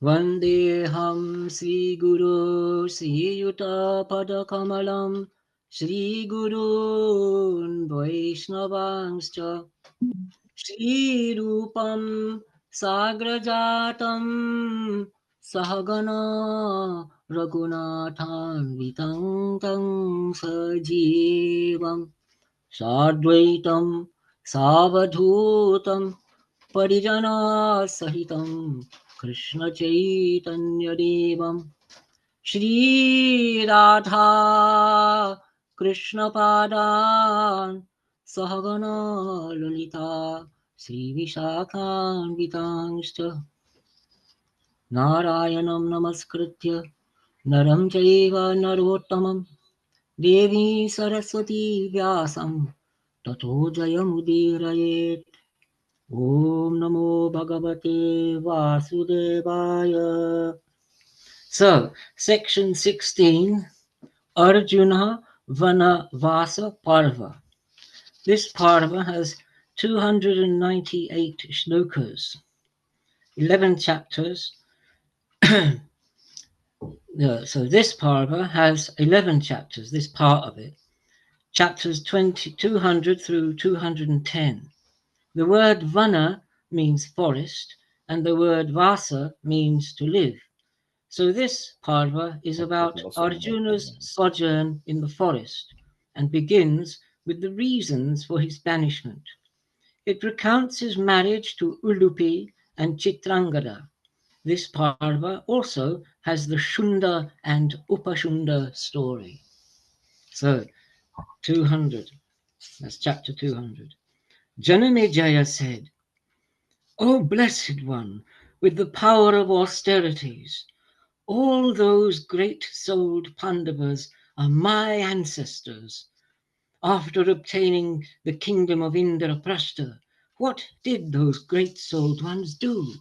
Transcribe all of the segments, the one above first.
Vandeham Sri Guru Sri Yuta Padakamalam Sri Gurun Vaishnavangscha Shri Rupam Sagrajatam Sahagana Raghunathan Vitam Tang Sajivam Sadvaitam Savadhutam Parijana Sahitam Krishna Chaitanya Devam Shri Radha Krishna Padan Sahagana Lalita Sri Vishakhan Vitangsta Narayanam Namaskritya Naram Chaiva Narottamam Devi Saraswati Vyasam Tato Jayamudirayet Om Namo Bhagavate Vasudevaya. So, section 16, Arjuna Vanavasa Parva. This Parva has 298 shlokas, 11 chapters. So this Parva has 11 chapters, this part of it. Chapters 200 through 210. The word Vana means forest, and the word Vasa means to live. So this Parva is about Arjuna's sojourn in the forest and begins with the reasons for his banishment. It recounts his marriage to Ulupi and Chitrangada. This Parva also has the Shunda and Upashunda story. So 200, that's chapter 200. Janamejaya said, O blessed one, with the power of austerities, all those great-souled Pandavas are my ancestors. After obtaining the kingdom of Indraprastha, what did those great-souled ones do?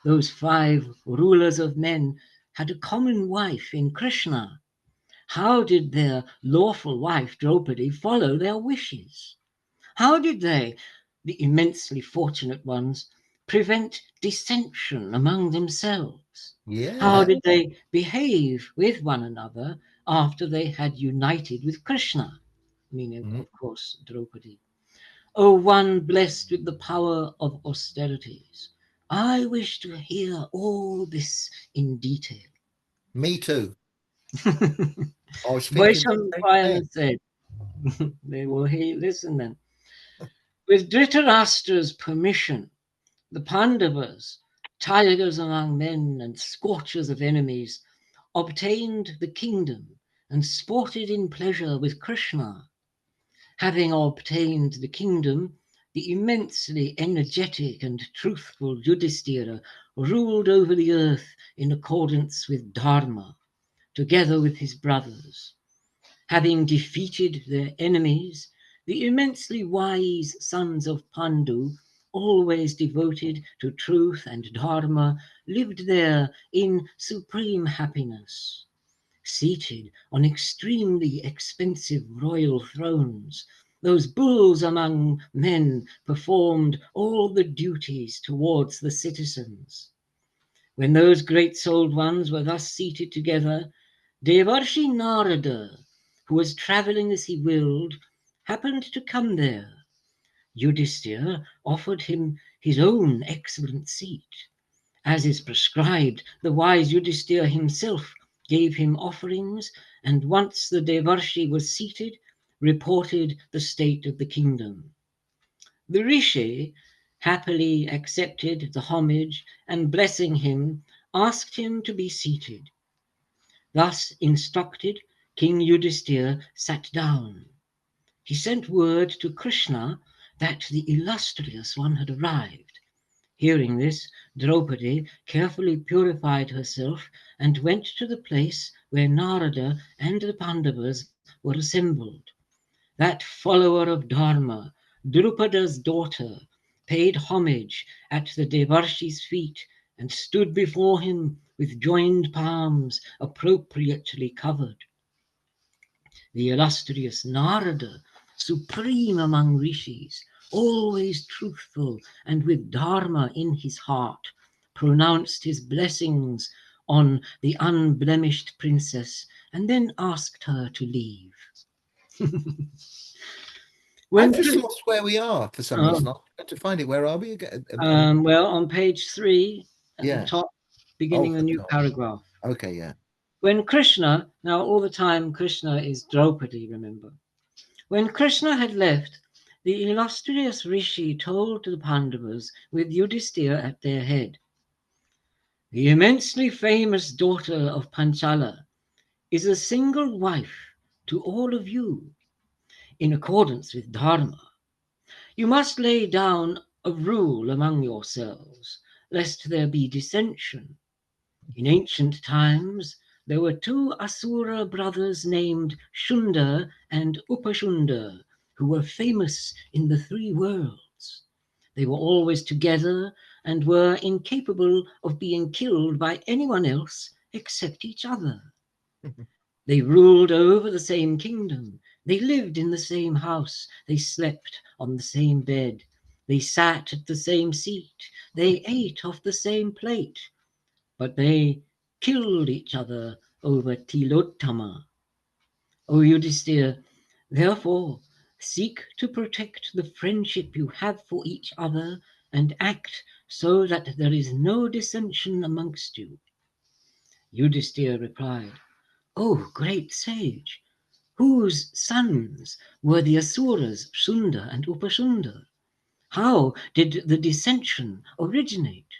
Those 5 rulers of men had a common wife in Krishna. How did their lawful wife Draupadi follow their wishes? How did they, the immensely fortunate ones, prevent dissension among themselves? How Yeah. did they behave with one another after they had united with Krishna? Meaning, Mhm. of course, Draupadi. O one blessed with the power of austerities, I wish to hear all this in detail. Me too. I was thinking the Vaisham same Payana thing. said, they will listen then. With Dhritarashtra's permission, the Pandavas, tigers among men and scorchers of enemies, obtained the kingdom and sported in pleasure with Krishna. Having obtained the kingdom, the immensely energetic and truthful Yudhishthira ruled over the earth in accordance with Dharma, together with his brothers. Having defeated their enemies, the immensely wise sons of Pandu, always devoted to truth and dharma, lived there in supreme happiness. Seated on extremely expensive royal thrones, those bulls among men performed all the duties towards the citizens. When those great-souled ones were thus seated together, Devarshi Narada, who was travelling as he willed, happened to come there. Yudhishthira offered him his own excellent seat. As is prescribed, the wise Yudhishthira himself gave him offerings, and once the Devarshi was seated, reported the state of the kingdom. The Rishi happily accepted the homage and, blessing him, asked him to be seated. Thus instructed, King Yudhishthira sat down. He sent word to Krishna that the illustrious one had arrived. Hearing this, Draupadi carefully purified herself and went to the place where Narada and the Pandavas were assembled. That follower of Dharma, Drupada's daughter, paid homage at the Devarshi's feet and stood before him with joined palms appropriately covered. The illustrious Narada, supreme among rishis, always truthful and with Dharma in his heart, pronounced his blessings on the unblemished princess, and then asked her to leave. I've just lost where we are for some reason. Oh, I'll have to find it. Where are we again? well, on page 3 at the Yeah. top, Oh, beginning a for new gosh. paragraph. Okay, yeah. When Krishna, now all the time Krishna is Draupadi, remember. When Krishna had left, the illustrious Rishi told to the Pandavas with Yudhisthira at their head, "The immensely famous daughter of Panchala is a single wife to all of you, in accordance with Dharma. You must lay down a rule among yourselves, lest there be dissension. In ancient times, there were 2 Asura brothers named Shunda and Upashunda, who were famous in the 3 worlds. They were always together and were incapable of being killed by anyone else except each other. They ruled over the same kingdom. They lived in the same house. They slept on the same bed. They sat at the same seat. They ate off the same plate. But they killed each other over Tilottama. O Yudhisthira, therefore seek to protect the friendship you have for each other and act so that there is no dissension amongst you." Yudhisthira replied, "O great sage, whose sons were the Asuras Sunda and Upasunda? How did the dissension originate?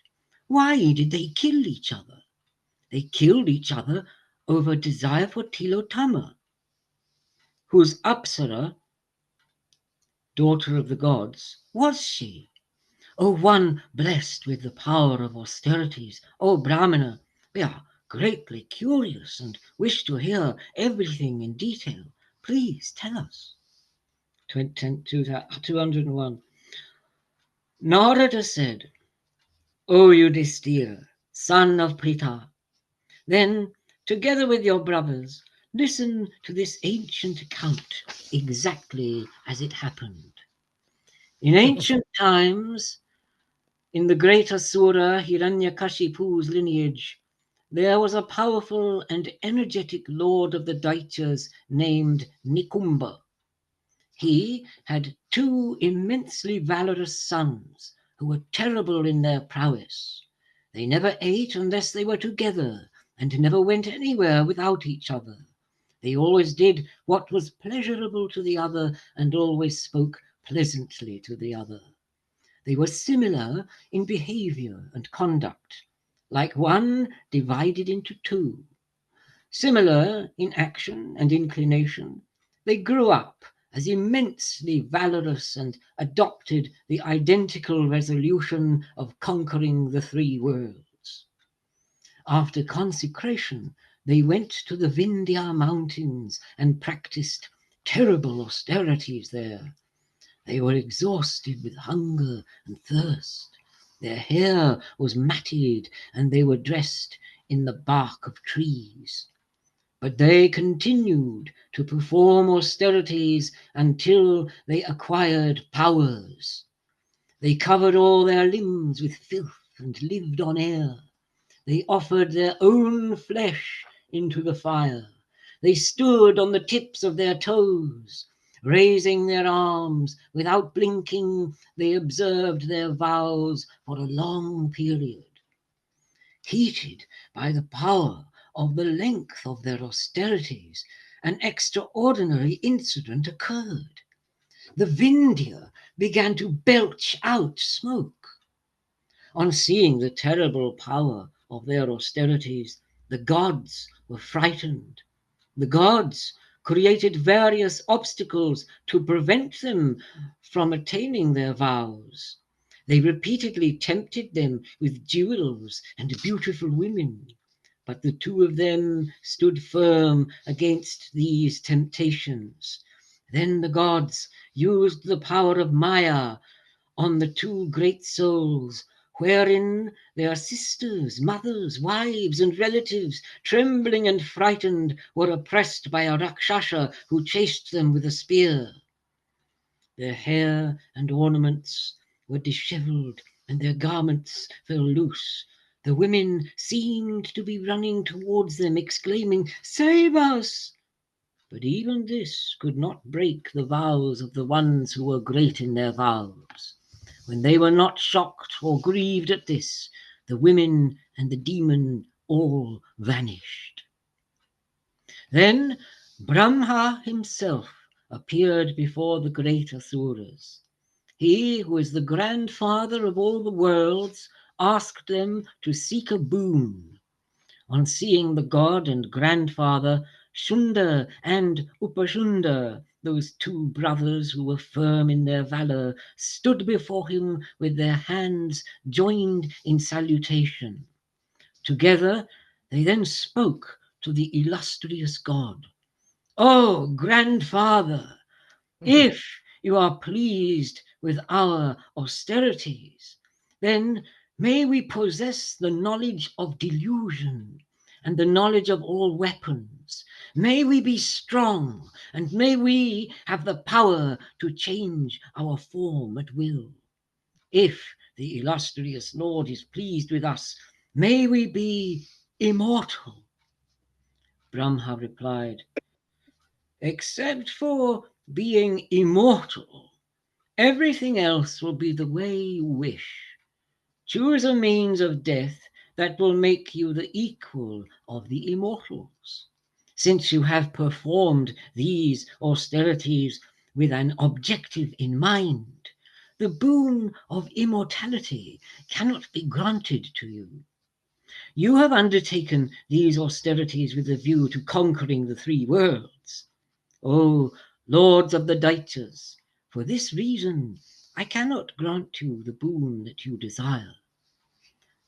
Why did they kill each other? They killed each other over desire for Tilottama, whose Apsara, daughter of the gods, was she? O one blessed with the power of austerities, O Brahmana, we are greatly curious and wish to hear everything in detail. Please tell us." 201. Narada said, "O Yudhisthira, son of Pritha, then, together with your brothers, listen to this ancient account exactly as it happened. In ancient times, in the great Asura Hiranyakashipu's lineage, there was a powerful and energetic lord of the Daityas named Nikumba. He had 2 immensely valorous sons who were terrible in their prowess. They never ate unless they were together, and never went anywhere without each other. They always did what was pleasurable to the other, and always spoke pleasantly to the other. They were similar in behavior and conduct, like one divided into 2. Similar in action and inclination, they grew up as immensely valorous and adopted the identical resolution of conquering the 3 worlds. After consecration, they went to the Vindhya mountains and practiced terrible austerities there. They were exhausted with hunger and thirst. Their hair was matted and they were dressed in the bark of trees. But they continued to perform austerities until they acquired powers. They covered all their limbs with filth and lived on air. They offered their own flesh into the fire. They stood on the tips of their toes. Raising their arms without blinking, they observed their vows for a long period. Heated by the power of the length of their austerities, an extraordinary incident occurred. The Vindhya began to belch out smoke. On seeing the terrible power of their austerities, the gods were frightened. The gods created various obstacles to prevent them from attaining their vows. They repeatedly tempted them with jewels and beautiful women, but the 2 of them stood firm against these temptations. Then the gods used the power of Maya on the 2 great souls, wherein their sisters, mothers, wives, and relatives, trembling and frightened, were oppressed by a Rakshasa who chased them with a spear. Their hair and ornaments were dishevelled, and their garments fell loose. The women seemed to be running towards them, exclaiming, "Save us!" But even this could not break the vows of the ones who were great in their vows. When they were not shocked or grieved at this, the women and the demon all vanished. Then Brahma himself appeared before the great Asuras. He, who is the grandfather of all the worlds, asked them to seek a boon. On seeing the god and grandfather, Shunda and Upashunda, those two brothers who were firm in their valor, stood before him with their hands joined in salutation. Together they then spoke to the illustrious god. "Oh, grandfather, if you are pleased with our austerities, then may we possess the knowledge of delusion and the knowledge of all weapons. May we be strong, and may we have the power to change our form at will. If the illustrious Lord is pleased with us, may we be immortal." Brahma replied, "Except for being immortal, everything else will be the way you wish. Choose a means of death that will make you the equal of the immortals. Since you have performed these austerities with an objective in mind, the boon of immortality cannot be granted to you. You have undertaken these austerities with a view to conquering the three worlds. O lords of the Daityas, for this reason I cannot grant you the boon that you desire."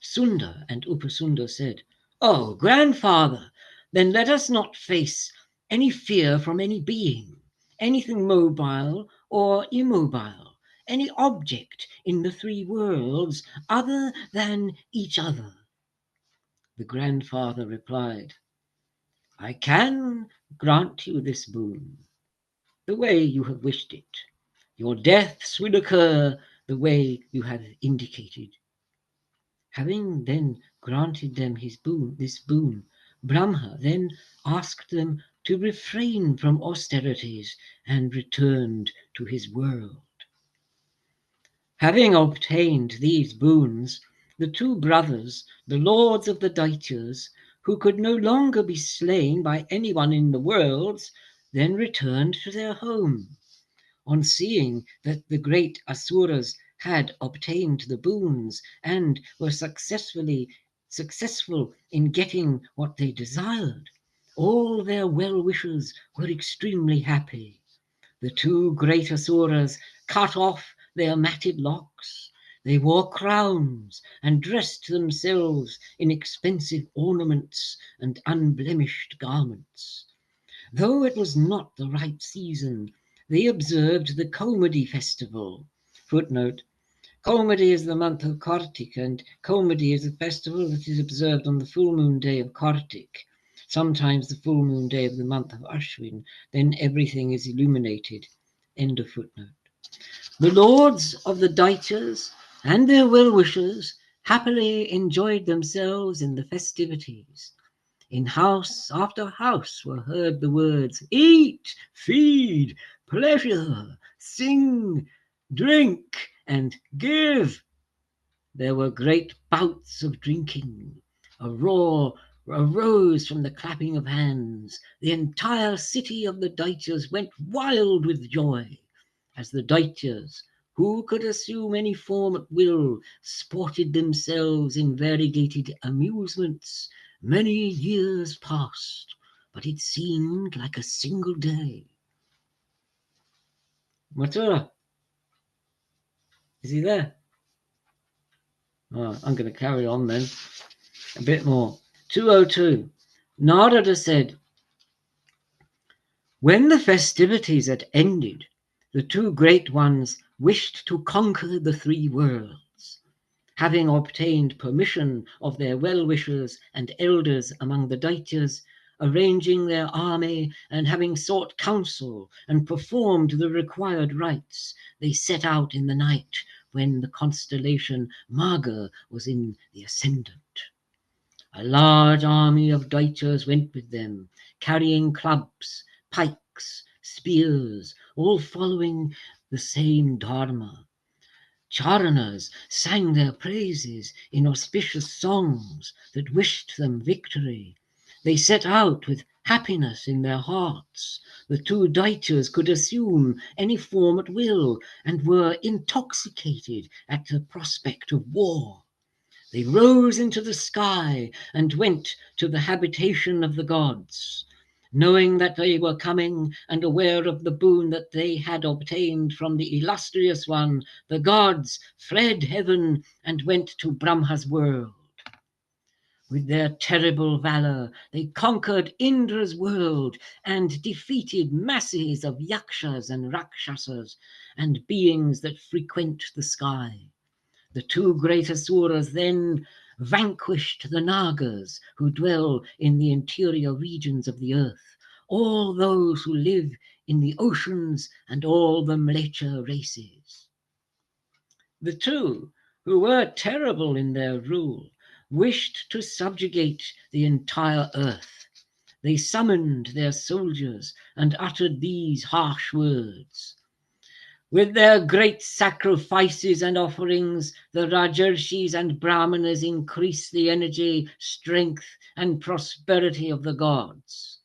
Sunda and Upasunda said, "Oh, grandfather, then let us not face any fear from any being, anything mobile or immobile, any object in the three worlds other than each other." The grandfather replied, "I can grant you this boon the way you have wished it. Your deaths will occur the way you have indicated." Having then granted them this boon, Brahma then asked them to refrain from austerities and returned to his world. Having obtained these boons, the two brothers, the lords of the Daityas, who could no longer be slain by anyone in the worlds, then returned to their home. On seeing that the great Asuras had obtained the boons and were successful in getting what they desired, all their well-wishers were extremely happy. The two great Asuras cut off their matted locks. They wore crowns and dressed themselves in expensive ornaments and unblemished garments. Though it was not the right season, they observed the Komedi festival. Footnote: Komedi is the month of Kartik, and Komedi is a festival that is observed on the full moon day of Kartik, sometimes the full moon day of the month of Ashwin. Then everything is illuminated. End of footnote. The lords of the Daityas and their well-wishers happily enjoyed themselves in the festivities. In house after house were heard the words, "Eat, feed, pleasure, sing, drink, and give." There were great bouts of drinking. A roar arose from the clapping of hands. The entire city of the Daityas went wild with joy, as the Daityas, who could assume any form at will, sported themselves in variegated amusements. Many years passed, but it seemed like a single day. Matura, is he there? Oh, I'm going to carry on then a bit more. 202. Narada said, when the festivities had ended, the two great ones wished to conquer the three worlds. Having obtained permission of their well-wishers and elders among the Daityas, arranging their army, and having sought counsel and performed the required rites, they set out in the night, when the constellation Maga was in the ascendant. A large army of Deutschers went with them, carrying clubs, pikes, spears, all following the same dharma. Charaners sang their praises in auspicious songs that wished them victory. They set out with happiness in their hearts. The two Deutschers could assume any form at will and were intoxicated at the prospect of war. They rose into the sky and went to the habitation of the gods. Knowing that they were coming and aware of the boon that they had obtained from the illustrious one, the gods fled heaven and went to Brahma's world. With their terrible valor, they conquered Indra's world and defeated masses of yakshas and rakshasas and beings that frequent the sky. The two great asuras then vanquished the Nagas who dwell in the interior regions of the earth, all those who live in the oceans and all the Mlecha races. The two, who were terrible in their rule, wished to subjugate the entire earth. They summoned their soldiers and uttered these harsh words. With their great sacrifices and offerings, the Rajarshis and Brahmanas increase the energy, strength, and prosperity of the gods.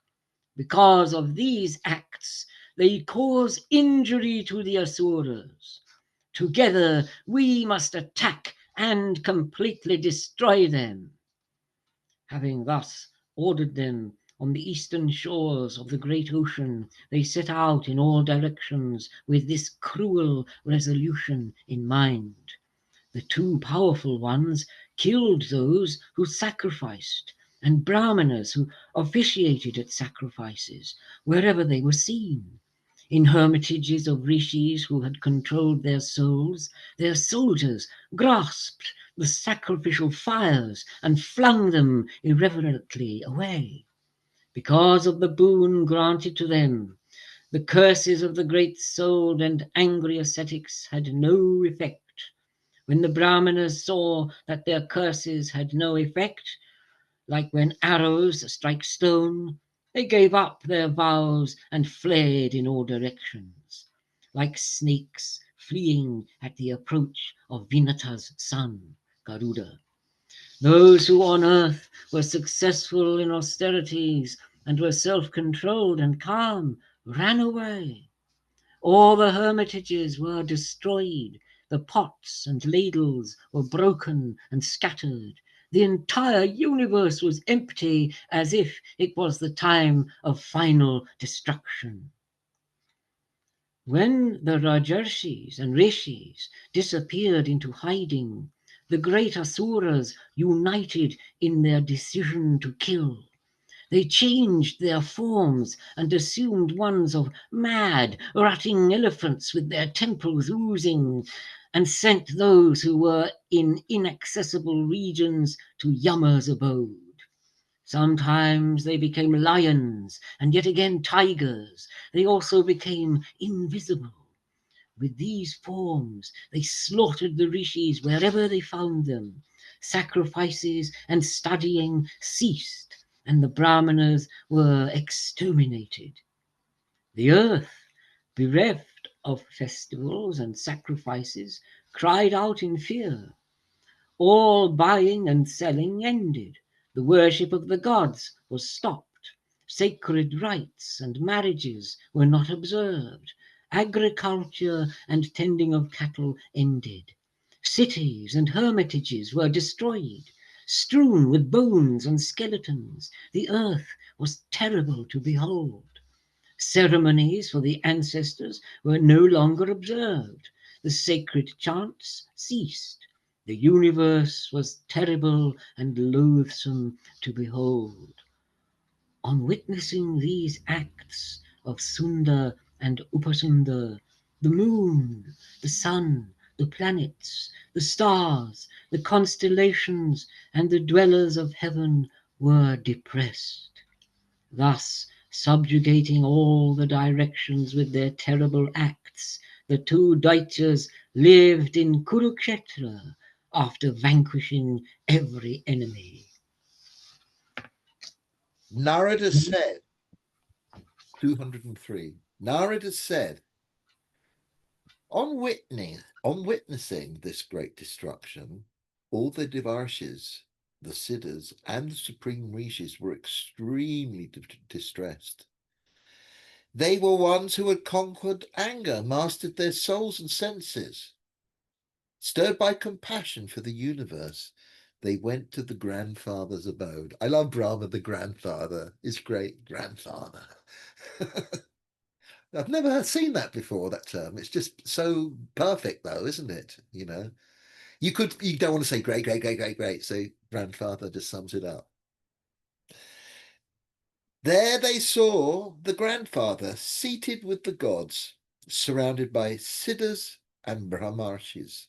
Because of these acts, they cause injury to the Asuras. Together, we must attack and completely destroy them. Having thus ordered them on the eastern shores of the great ocean, they set out in all directions with this cruel resolution in mind. The two powerful ones killed those who sacrificed, and Brahmanas who officiated at sacrifices wherever they were seen. In hermitages of rishis who had controlled their souls, their soldiers grasped the sacrificial fires and flung them irreverently away. Because of the boon granted to them, the curses of the great-souled and angry ascetics had no effect. When the Brahmanas saw that their curses had no effect, like when arrows strike stone, they gave up their vows and fled in all directions, like snakes fleeing at the approach of Vinata's son, Garuda. Those who on earth were successful in austerities and were self-controlled and calm ran away. All the hermitages were destroyed. The pots and ladles were broken and scattered. The entire universe was empty, as if it was the time of final destruction. When the Rajarshis and Rishis disappeared into hiding, the great Asuras united in their decision to kill. They changed their forms and assumed ones of mad, rutting elephants with their temples oozing, and sent those who were in inaccessible regions to Yama's abode. Sometimes they became lions, and yet again tigers. They also became invisible. With these forms, they slaughtered the rishis wherever they found them. Sacrifices and studying ceased, and the Brahmanas were exterminated. The earth, bereft of festivals and sacrifices, cried out in fear. All buying and selling ended. The worship of the gods was stopped. Sacred rites and marriages were not observed. Agriculture and tending of cattle ended. Cities and hermitages were destroyed, strewn with bones and skeletons. The earth was terrible to behold. Ceremonies for the ancestors were no longer observed. The sacred chants ceased. The universe was terrible and loathsome to behold. On witnessing these acts of Sunda and Upasunda, the moon, the sun, the planets, the stars, the constellations, and the dwellers of heaven were depressed. Thus, subjugating all the directions with their terrible acts, the two Daityas lived in Kurukshetra after vanquishing every enemy. Narada said, 203, Narada said, on witnessing this great destruction, all the Devarshis, the Siddhas, and the supreme rishis were extremely distressed. They were ones who had conquered anger, mastered their souls and senses. Stirred by compassion for the universe, they went to the grandfather's abode. I love Brahma, the grandfather, his great grandfather. I've never seen that before, that term. It's just so perfect, though, isn't it? You don't want to say great, great, great, great, great. So grandfather just sums it up. There they saw the grandfather seated with the gods, surrounded by siddhas and brahmarshis.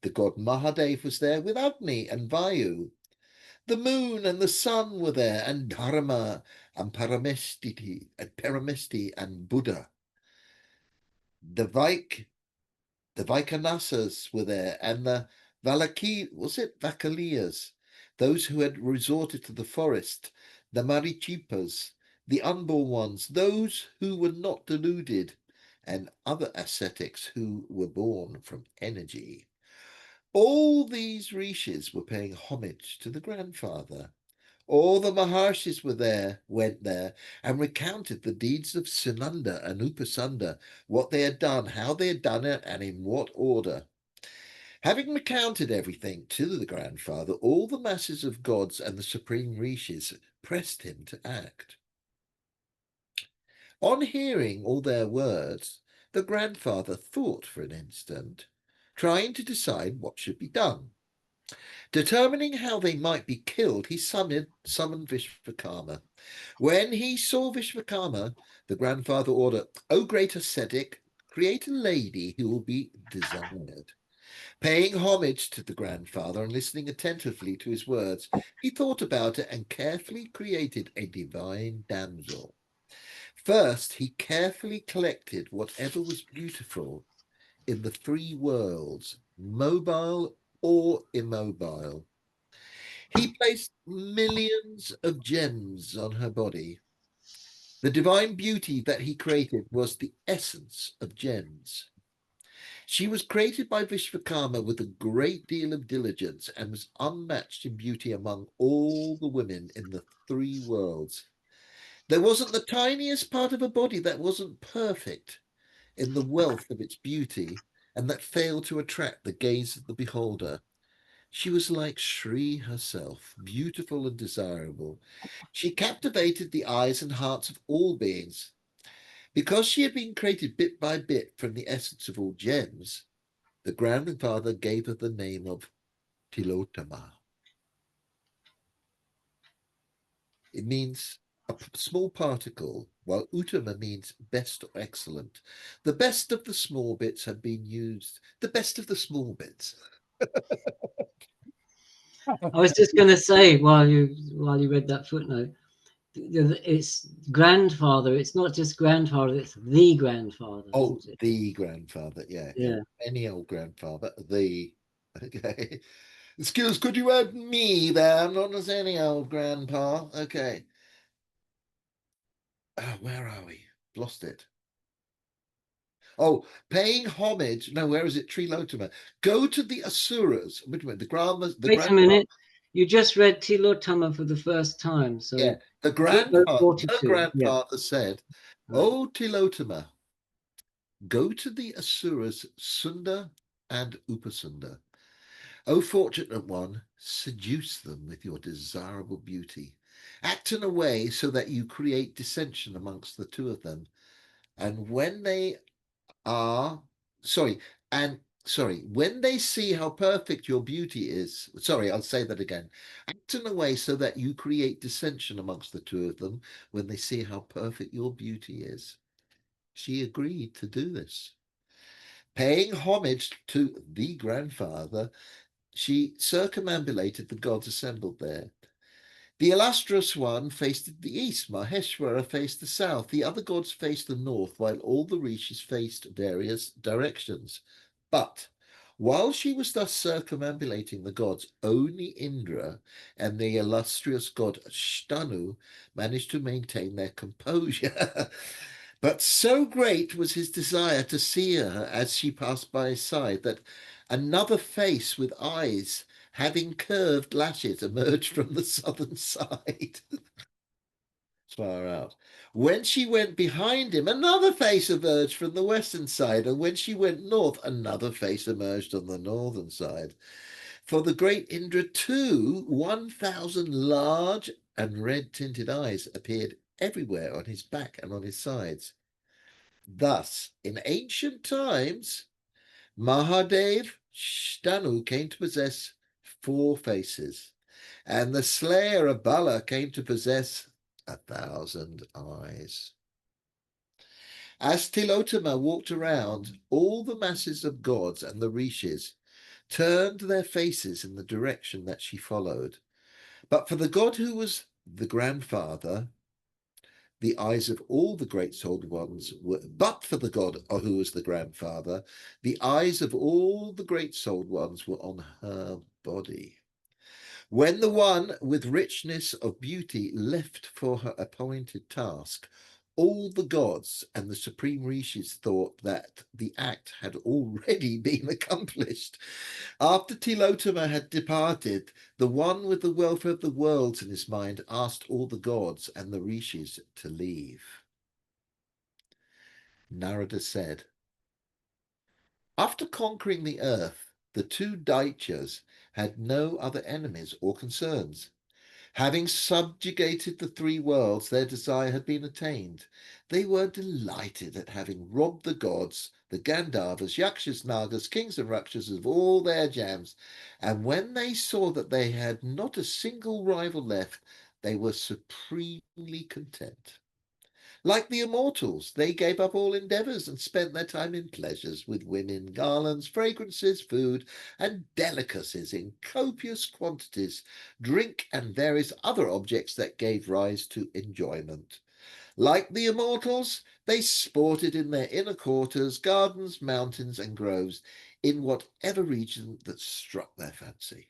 The god Mahadev was there with Agni and Vayu. The moon and the sun were there, and Dharma and Paramesti and Buddha. The Vaikanasas were there, and the Vakaliyas, those who had resorted to the forest, the Marichipas, the unborn ones, those who were not deluded, and other ascetics who were born from energy. All these rishis were paying homage to the grandfather. All the Maharshis went there, and recounted the deeds of Sunanda and Upasanda, what they had done, how they had done it, and in what order. Having recounted everything to the grandfather, all the masses of gods and the supreme rishis pressed him to act. On hearing all their words, the grandfather thought for an instant, trying to decide what should be done. Determining how they might be killed, he summoned Vishvakarma. When he saw Vishvakarma, the grandfather ordered, O great ascetic, create a lady who will be desired. Paying homage to the grandfather and listening attentively to his words, he thought about it and carefully created a divine damsel. First, he carefully collected whatever was beautiful in the three worlds, mobile or immobile. He placed millions of gems on her body. The divine beauty that he created was the essence of gems. She was created by Vishvakarma with a great deal of diligence and was unmatched in beauty among all the women in the three worlds. There wasn't the tiniest part of her body that wasn't perfect in the wealth of its beauty and that failed to attract the gaze of the beholder. She was like Shri herself, beautiful and desirable. She captivated the eyes and hearts of all beings. Because she had been created bit by bit from the essence of all gems, the grandfather gave her the name of Tilotama. It means a small particle, while Uttama means best or excellent. The best of the small bits have been used. The best of the small bits. I was just going to say while you read that footnote, it's grandfather. It's not just grandfather; it's the grandfather, Oh, isn't it? the grandfather. Yeah. Yeah. Any old grandfather. The. Okay. Excuse, could you add me there? Not as any old grandpa. Okay. Where are we? Lost it. Oh, paying homage. No, where is it? Trilotama. Go to the Asuras. Wait a minute. The Wait a grandfather. minute. You just read Tilotama for the first time, Yeah, so the footnote grandfather. The 42. Yeah. grandfather said, Right. "Oh, Tilotama, go to the Asuras, Sunda and Upasunda. O fortunate one, seduce them with your desirable beauty. Act in a way so that you create dissension amongst the two of them. And when they are, sorry, and sorry, when they see how perfect your beauty is, sorry, I'll say that again. Act in a way so that you create dissension amongst the two of them when they see how perfect your beauty is." She agreed to do this. Paying homage to the grandfather, she circumambulated the gods assembled there. The illustrious one faced the east, Maheshwara faced the south, the other gods faced the north, while all the rishis faced various directions. But While she was thus circumambulating the gods, only Indra and the illustrious god Shtanu managed to maintain their composure. But so great was his desire to see her as she passed by his side that another face with eyes having curved lashes emerged from the southern side. Far out. When she went behind him, another face emerged from the western side, and when she went north, another face emerged on the northern side. For the great Indra, too, 1,000 large and red-tinted eyes appeared everywhere on his back and on his sides. Thus, in ancient times, Mahadev Shtanu came to possess 4 faces, and the slayer of Bala came to possess 1,000 eyes. As Tilotama walked around, all the masses of gods and the rishis turned their faces in the direction that she followed. But for the god who was the grandfather, the eyes of all the great souled ones were, but for the god who was the grandfather, the eyes of all the great souled ones were on her body. When the one with richness of beauty left for her appointed task, all the gods and the supreme rishis thought that the act had already been accomplished. After Tilotama had departed, the one with the welfare of the worlds in his mind asked all the gods and the rishis to leave. Narada said, after conquering the earth, the 2 Daityas had no other enemies or concerns. Having subjugated the 3 worlds, their desire had been attained. They were delighted at having robbed the gods, the Gandharvas, Yakshas, Nagas, kings and Rakshasas of all their gems, and when they saw that they had not a single rival left, they were supremely content. Like the immortals, they gave up all endeavours and spent their time in pleasures with women, garlands, fragrances, food, and delicacies in copious quantities, drink, and various other objects that gave rise to enjoyment. Like the immortals, they sported in their inner quarters, gardens, mountains, and groves, in whatever region that struck their fancy.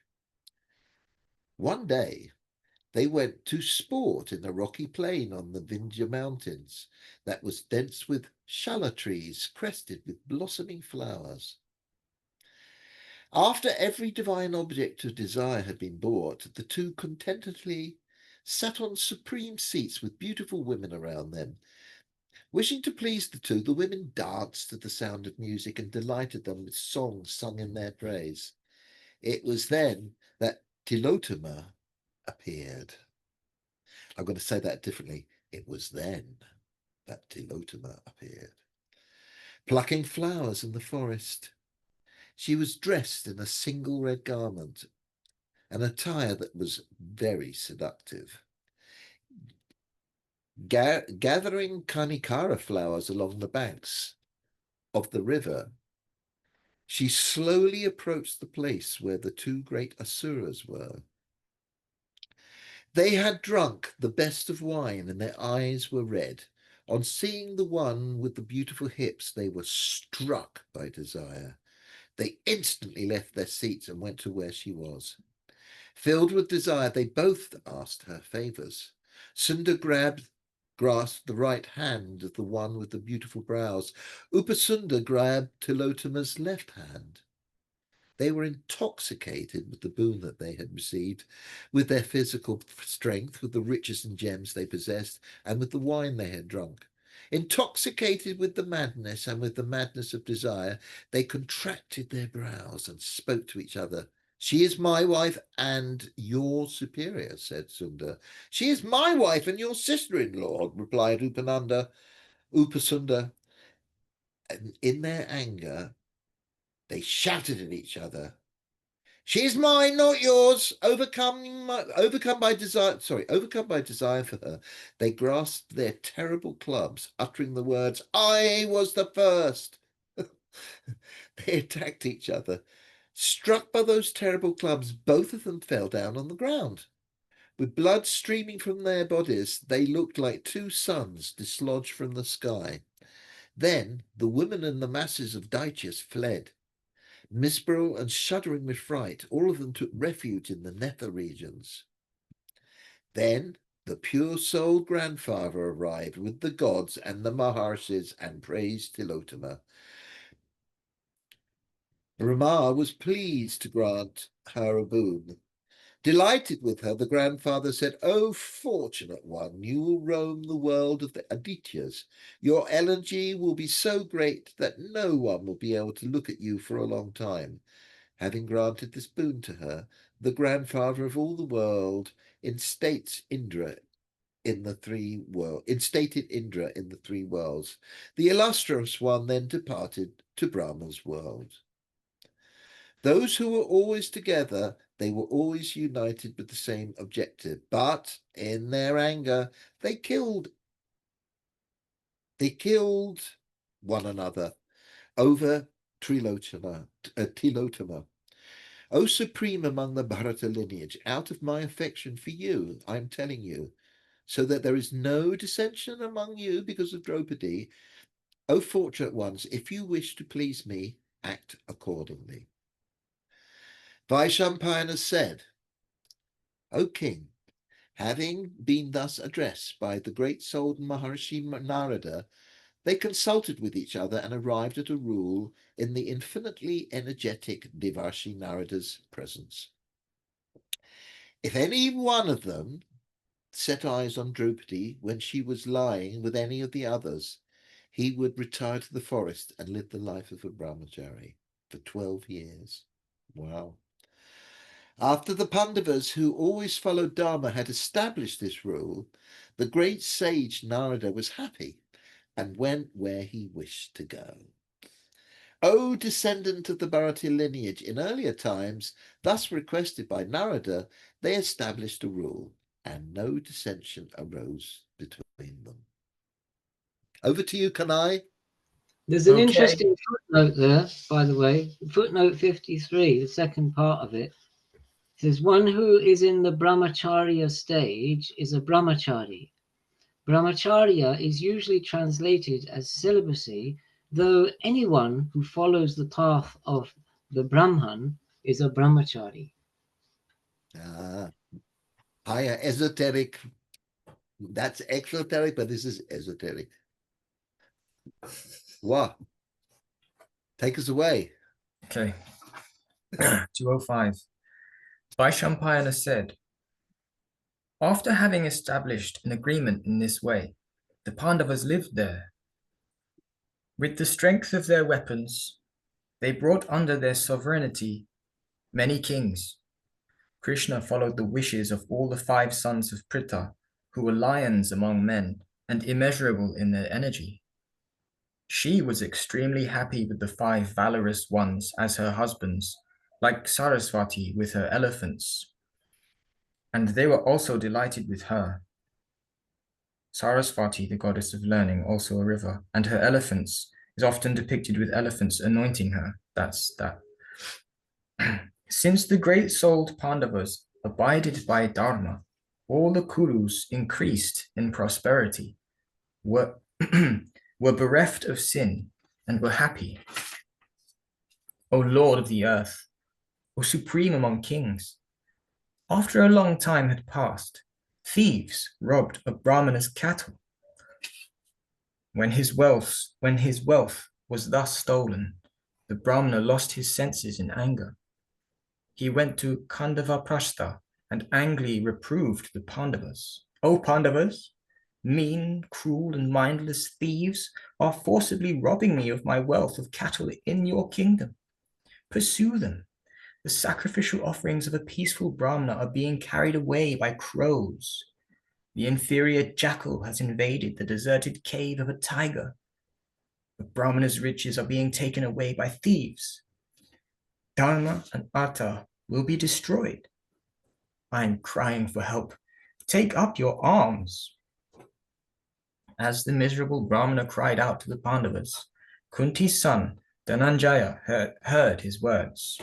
One day, they went to sport in a rocky plain on the Vindhya mountains that was dense with shala trees crested with blossoming flowers. After every divine object of desire had been bought, the 2 contentedly sat on supreme seats with beautiful women around them. Wishing to please the 2, the women danced to the sound of music and delighted them with songs sung in their praise. It was then that Tilotama appeared. I'm going to say that differently. It was then that Tilotama appeared. Plucking flowers in the forest, she was dressed in a single red garment, an attire that was very seductive. Gathering Kanikara flowers along the banks of the river, she slowly approached the place where the 2 great asuras were. They had drunk the best of wine, and their eyes were red. On seeing the one with the beautiful hips, they were struck by desire. They instantly left their seats and went to where she was. Filled with desire, they both asked her favors. Sunda grasped the right hand of the one with the beautiful brows. Upasunda grabbed Tilotama's left hand. They were intoxicated with the boon that they had received, with their physical strength, with the riches and gems they possessed, and with the wine they had drunk. Intoxicated with the madness and with the madness of desire, they contracted their brows and spoke to each other. She is my wife and your superior, said Sunda. She is my wife and your sister-in-law, replied Upasunda. And in their anger, they shouted at each other. She is mine, not yours. Overcome by desire for her, they grasped their terrible clubs, uttering the words, I was the first. They attacked each other. Struck by those terrible clubs, both of them fell down on the ground. With blood streaming from their bodies, they looked like 2 suns dislodged from the sky. Then the women and the masses of Daityas fled. Miserable and shuddering with fright, all of them took refuge in the nether regions. Then the pure-souled grandfather arrived with the gods and the Maharshis and praised Tilotama. Brahma was pleased to grant her a boon. Delighted with her, the grandfather said, "O fortunate one, you will roam the world of the Adityas. Your energy will be so great that no one will be able to look at you for a long time." Having granted this boon to her, the grandfather of all the world instates Indra in the three worlds. Instated Indra in the three worlds. The illustrious one then departed to Brahma's world. Those who were always together, they were always united with the same objective, but in their anger, they killed one another over Tilotama. O supreme among the Bharata lineage, out of my affection for you, I am telling you, so that there is no dissension among you because of Draupadi. O fortunate ones, if you wish to please me, act accordingly. Vaishampayana said, "O king, having been thus addressed by the great-souled Maharshi Narada, they consulted with each other and arrived at a rule in the infinitely energetic Devarshi Narada's presence. If any one of them set eyes on Draupadi when she was lying with any of the others, he would retire to the forest and live the life of a brahmachari for 12 years. Wow. After the Pandavas, who always followed Dharma, had established this rule, the great sage Narada was happy and went where he wished to go. O descendant of the Bharati lineage, in earlier times, thus requested by Narada, they established a rule, and no dissension arose between them. Over to you, Kanai. There's an interesting footnote there, by the way. Footnote 53, the second part of it, says one who is in the brahmacharya stage is a brahmachari. Brahmacharya is usually translated as celibacy, though anyone who follows the path of the Brahman is a brahmachari. Higher esoteric. That's exoteric, but this is esoteric. Wow. Take us away. Okay. 205. Vaishampayana said, after having established an agreement in this way, the Pandavas lived there. With the strength of their weapons, they brought under their sovereignty many kings. Krishna followed the wishes of all the 5 sons of Pritha, who were lions among men and immeasurable in their energy. She was extremely happy with the 5 valorous ones as her husbands, like Saraswati with her elephants, and they were also delighted with her. Saraswati, the goddess of learning, also a river, and her elephants is often depicted with elephants anointing her. That's that. Since the great-souled Pandavas abided by Dharma, all the Kurus increased in prosperity, were bereft of sin, and were happy. O Lord of the earth, O supreme among kings, after a long time had passed, thieves robbed a Brahmana's cattle. When his wealth was thus stolen, the Brahmana lost his senses in anger. He went to Kandavaprastha and angrily reproved the Pandavas. O Pandavas, mean, cruel, and mindless thieves are forcibly robbing me of my wealth of cattle in your kingdom. Pursue them. The sacrificial offerings of a peaceful Brahmana are being carried away by crows. The inferior jackal has invaded the deserted cave of a tiger. The Brahmana's riches are being taken away by thieves. Dharma and Artha will be destroyed. I am crying for help. Take up your arms. As the miserable Brahmana cried out to the Pandavas, Kunti's son, Dhananjaya, heard his words.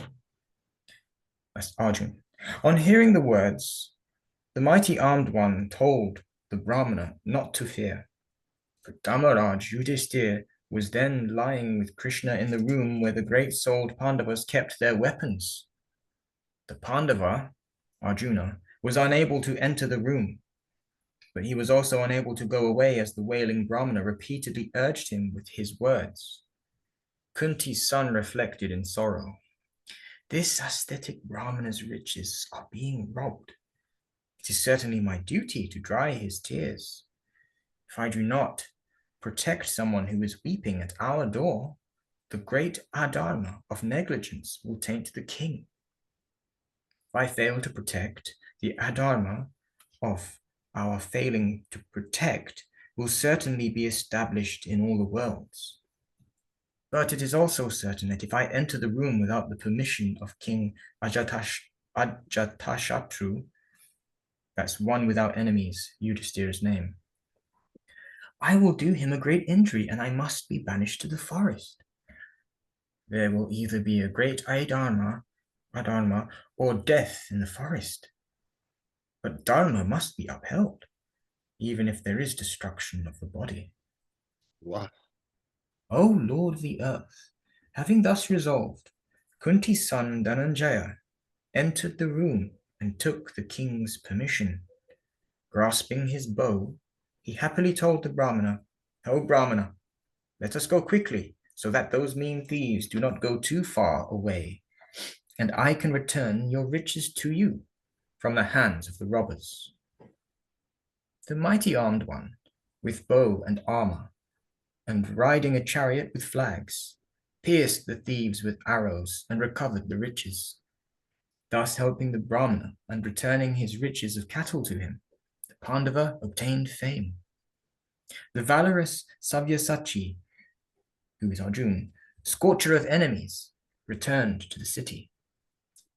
That's Arjun. On hearing the words, the mighty armed one told the Brahmana not to fear. For Dharmaraj Yudhisthira was then lying with Krishna in the room where the great-souled Pandavas kept their weapons. The Pandava, Arjuna, was unable to enter the room, but he was also unable to go away as the wailing Brahmana repeatedly urged him with his words. Kunti's son reflected in sorrow. This ascetic Brahmana's riches are being robbed. It is certainly my duty to dry his tears. If I do not protect someone who is weeping at our door, the great adharma of negligence will taint the king. If I fail to protect, the adharma of our failing to protect will certainly be established in all the worlds. But it is also certain that if I enter the room without the permission of King Ajatashatru, that's one without enemies, Yudhishthira's name, I will do him a great injury and I must be banished to the forest. There will either be a great adharma, or death in the forest. But dharma must be upheld, even if there is destruction of the body. Wow. O Lord of the earth, having thus resolved, Kunti's son Dhananjaya entered the room and took the king's permission. Grasping his bow, he happily told the Brahmana, O Brahmana, let us go quickly, so that those mean thieves do not go too far away, and I can return your riches to you from the hands of the robbers. The mighty armed one, with bow and armor, and riding a chariot with flags, pierced the thieves with arrows and recovered the riches, thus helping the Brahmana and returning his riches of cattle to him. The Pandava obtained fame. The valorous Sabyasachi, who is Arjuna, scorcher of enemies, returned to the city.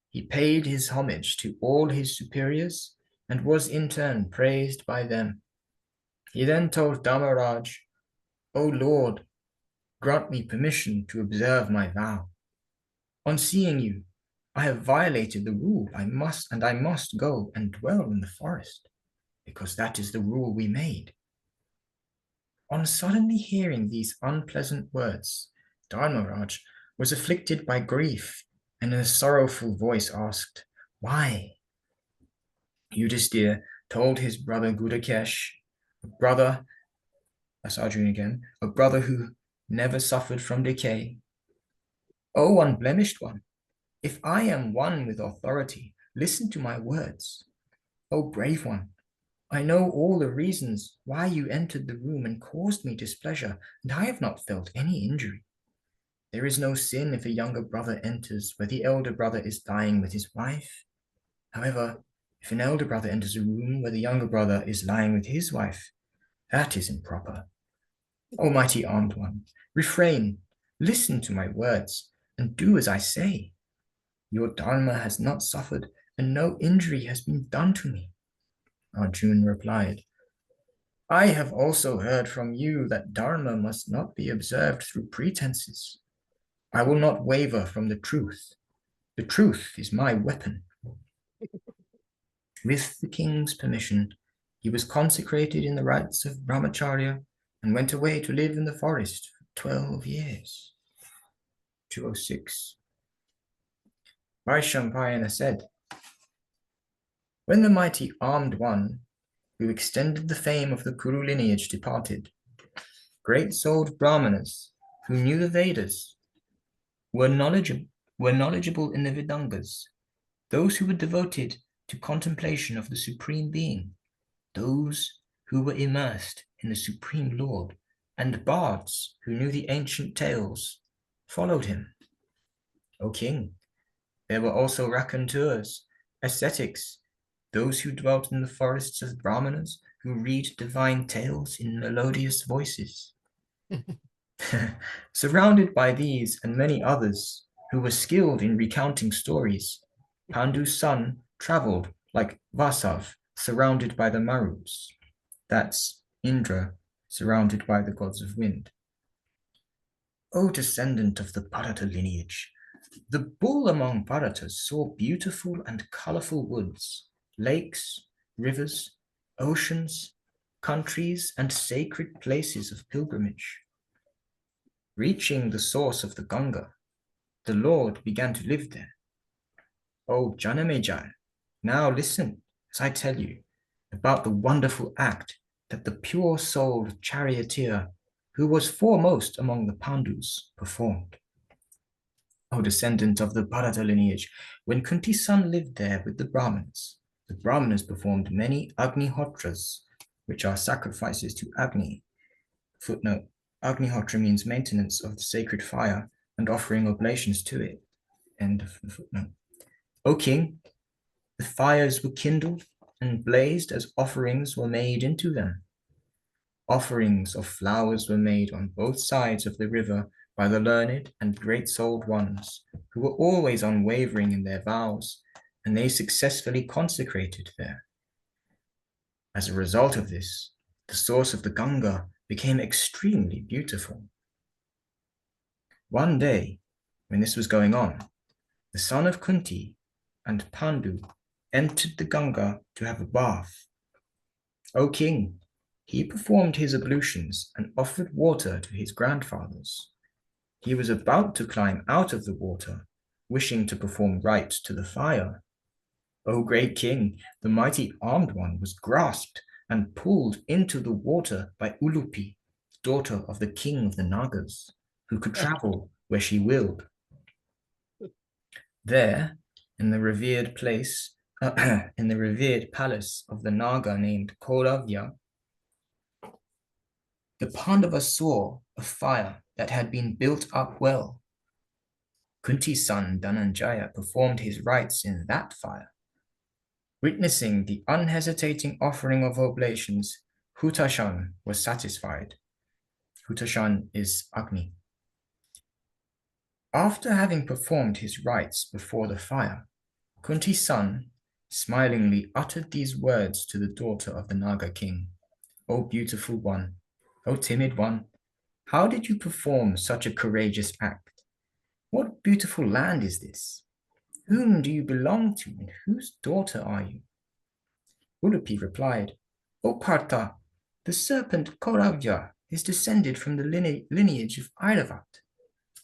He paid his homage to all his superiors and was in turn praised by them. He then told Dharmaraj, O Lord, grant me permission to observe my vow. On seeing you, I have violated the rule. I must go and dwell in the forest, because that is the rule we made. On suddenly hearing these unpleasant words, Dharmaraj was afflicted by grief and in a sorrowful voice asked, Why? Yudhishthira told his brother Gudakesh, that's Arjuna again, a brother who never suffered from decay. O unblemished one, if I am one with authority, listen to my words. O brave one, I know all the reasons why you entered the room and caused me displeasure, and I have not felt any injury. There is no sin if a younger brother enters where the elder brother is dying with his wife. However, if an elder brother enters a room where the younger brother is lying with his wife, that is improper. O mighty armed one, refrain, listen to my words, and do as I say. Your dharma has not suffered, and no injury has been done to me. Arjuna replied, I have also heard from you that dharma must not be observed through pretenses. I will not waver from the truth. The truth is my weapon. With the king's permission, he was consecrated in the rites of brahmacharya and went away to live in the forest for 12 years. 206. Vaishampayana said, when the mighty armed one who extended the fame of the Kuru lineage departed, great-souled Brahmanas who knew the Vedas were knowledgeable in the Vedangas, those who were devoted to contemplation of the Supreme Being, those who were immersed in the Supreme Lord, and bards who knew the ancient tales, followed him. O king, there were also raconteurs, ascetics, those who dwelt in the forests of Brahmanas, who read divine tales in melodious voices. Surrounded by these and many others who were skilled in recounting stories, Pandu's son traveled like Vasav, surrounded by the Maruts. That's Indra, surrounded by the gods of wind. O descendant of the Bharata lineage, the bull among Bharatas saw beautiful and colorful woods, lakes, rivers, oceans, countries, and sacred places of pilgrimage. Reaching the source of the Ganga, the Lord began to live there. O Janamejai, now listen as I tell you about the wonderful act that the pure-souled charioteer, who was foremost among the Pandus, performed. O descendant of the Bharata lineage, when Kunti's son lived there with the Brahmanas performed many Agnihotras, which are sacrifices to Agni. Footnote: Agnihotra means maintenance of the sacred fire and offering oblations to it. End of the footnote. O king, the fires were kindled and blazed as offerings were made into them. Offerings of flowers were made on both sides of the river by the learned and great-souled ones, who were always unwavering in their vows, and they successfully consecrated there. As a result of this, the source of the Ganga became extremely beautiful. One day, when this was going on, the son of Kunti and Pandu entered the Ganga to have a bath. O king, he performed his ablutions and offered water to his grandfathers. He was about to climb out of the water, wishing to perform rites to the fire. O great king, the mighty armed one was grasped and pulled into the water by Ulupi, daughter of the king of the Nagas, who could travel where she willed. There, in the revered palace of the Naga named Kauravya, the Pandavas saw a fire that had been built up well. Kunti's son Dhananjaya performed his rites in that fire. Witnessing the unhesitating offering of oblations, Hutashan was satisfied. Hutashan is Agni. After having performed his rites before the fire, Kunti's son smilingly uttered these words to the daughter of the Naga king. O beautiful one, O timid one, how did you perform such a courageous act? What beautiful land is this? Whom do you belong to and whose daughter are you? Ulupi replied, O Partha, the serpent Kauravya is descended from the lineage of Airavat.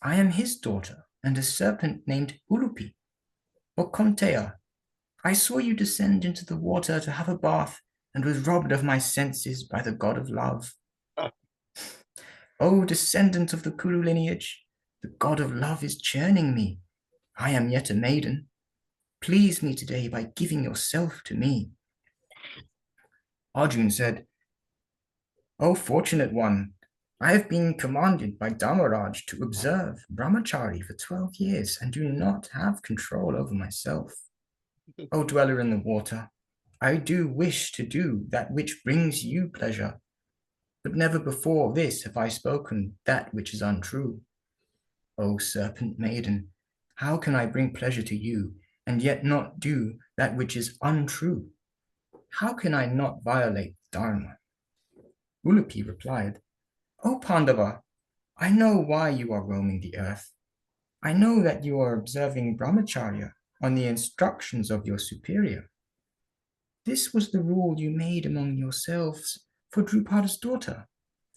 I am his daughter and a serpent named Ulupi. O Konteya, I saw you descend into the water to have a bath and was robbed of my senses by the god of love. O descendant of the Kuru lineage, the god of love is churning me. I am yet a maiden. Please me today by giving yourself to me. Arjun said, O fortunate one, I have been commanded by Dharmaraj to observe brahmachari for 12 years and do not have control over myself. O dweller in the water, I do wish to do that which brings you pleasure, but never before this have I spoken that which is untrue. O serpent maiden, how can I bring pleasure to you and yet not do that which is untrue? How can I not violate Dharma? Ulupi replied, O Pandava, I know why you are roaming the earth. I know that you are observing brahmacharya on the instructions of your superior. This was the rule you made among yourselves for Drupada's daughter,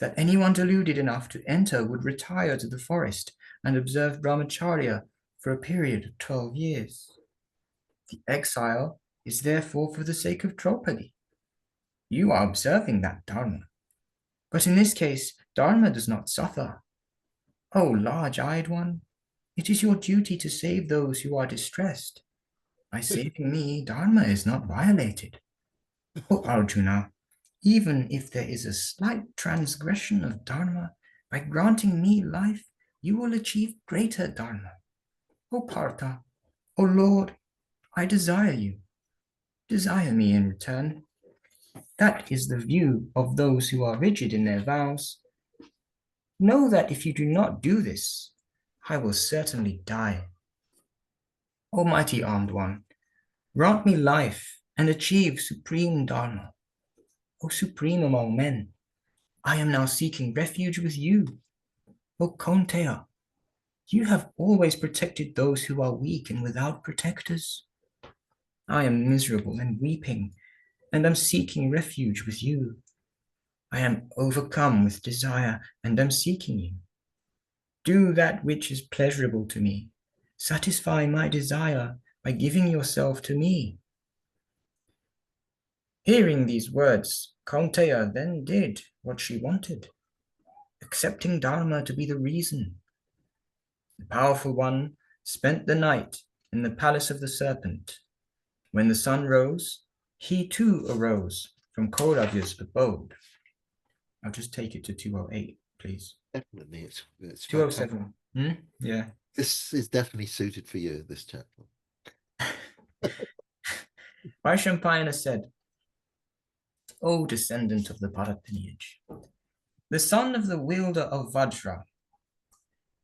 that anyone deluded enough to enter would retire to the forest and observe brahmacharya for a period of 12 years. The exile is therefore for the sake of Draupadi. You are observing that dharma. But in this case, dharma does not suffer. O large-eyed one, it is your duty to save those who are distressed. By saving me, dharma is not violated. O Arjuna, even if there is a slight transgression of dharma, by granting me life, you will achieve greater dharma. O Partha, O Lord, I desire you. Desire me in return. That is the view of those who are rigid in their vows. Know that if you do not do this, I will certainly die. O mighty armed one, grant me life and achieve supreme dharma. O supreme among men, I am now seeking refuge with you. O Kaunteya, you have always protected those who are weak and without protectors. I am miserable and weeping, and am seeking refuge with you. I am overcome with desire and am seeking you. Do that which is pleasurable to me. Satisfy my desire by giving yourself to me. Hearing these words, Kaunteya then did what she wanted, accepting Dharma to be the reason. The powerful one spent the night in the palace of the serpent. When the sun rose, he too arose from Kauravya's abode. I'll just take it to 208, please. Definitely, it's 207. Yeah. This is definitely suited for you, this chapter. Vaishampayana said, O descendant of the Bharat lineage, the son of the wielder of Vajra.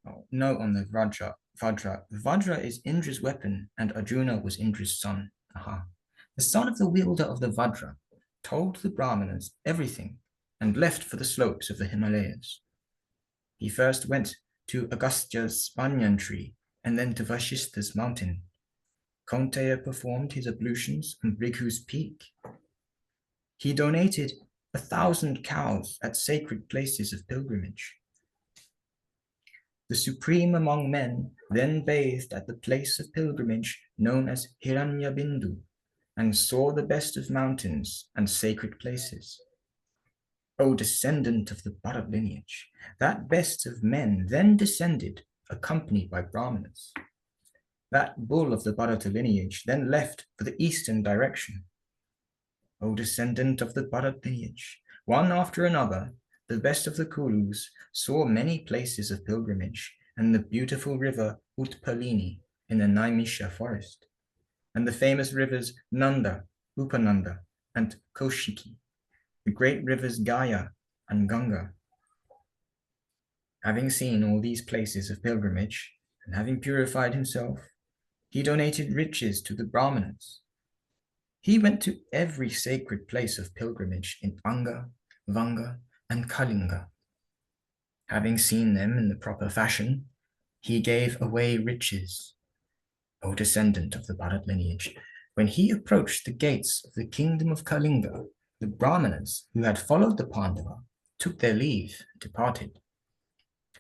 Oh, note on the Vajra. Vajra is Indra's weapon, and Arjuna was Indra's son. Aha. The son of the wielder of the Vajra told the Brahmanas everything and left for the slopes of the Himalayas. He first went to Agastya's banyan tree and then to Vasistha's mountain. Kaunteya performed his ablutions on Bhrigu's peak. He donated 1,000 cows at sacred places of pilgrimage. The supreme among men then bathed at the place of pilgrimage known as Hiranyabindu and saw the best of mountains and sacred places. O descendant of the Bharat lineage, that best of men then descended, accompanied by Brahmanas. That bull of the Bharata lineage then left for the eastern direction. O descendant of the Bharat lineage, one after another, the best of the Kurus saw many places of pilgrimage and the beautiful river Utpalini in the Naimisha forest, and the famous rivers Nanda, Upananda, and Kaushiki, the great rivers Gaya and Ganga. Having seen all these places of pilgrimage, and having purified himself, he donated riches to the Brahmanas. He went to every sacred place of pilgrimage in Anga, Vanga, and Kalinga. Having seen them in the proper fashion, he gave away riches. O descendant of the Bharat lineage, when he approached the gates of the kingdom of Kalinga, the Brahmanas who had followed the Pandava took their leave and departed.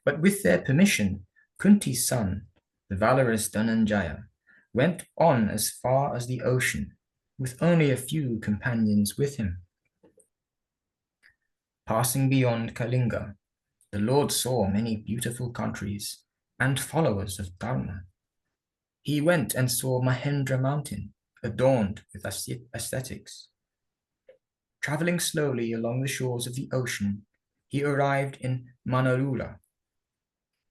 But with their permission, Kunti's son, the valorous Dhananjaya, went on as far as the ocean, with only a few companions with him. Passing beyond Kalinga, the Lord saw many beautiful countries and followers of Dharma. He went and saw Mahendra mountain, adorned with aesthetics. Traveling slowly along the shores of the ocean, he arrived in Manarula.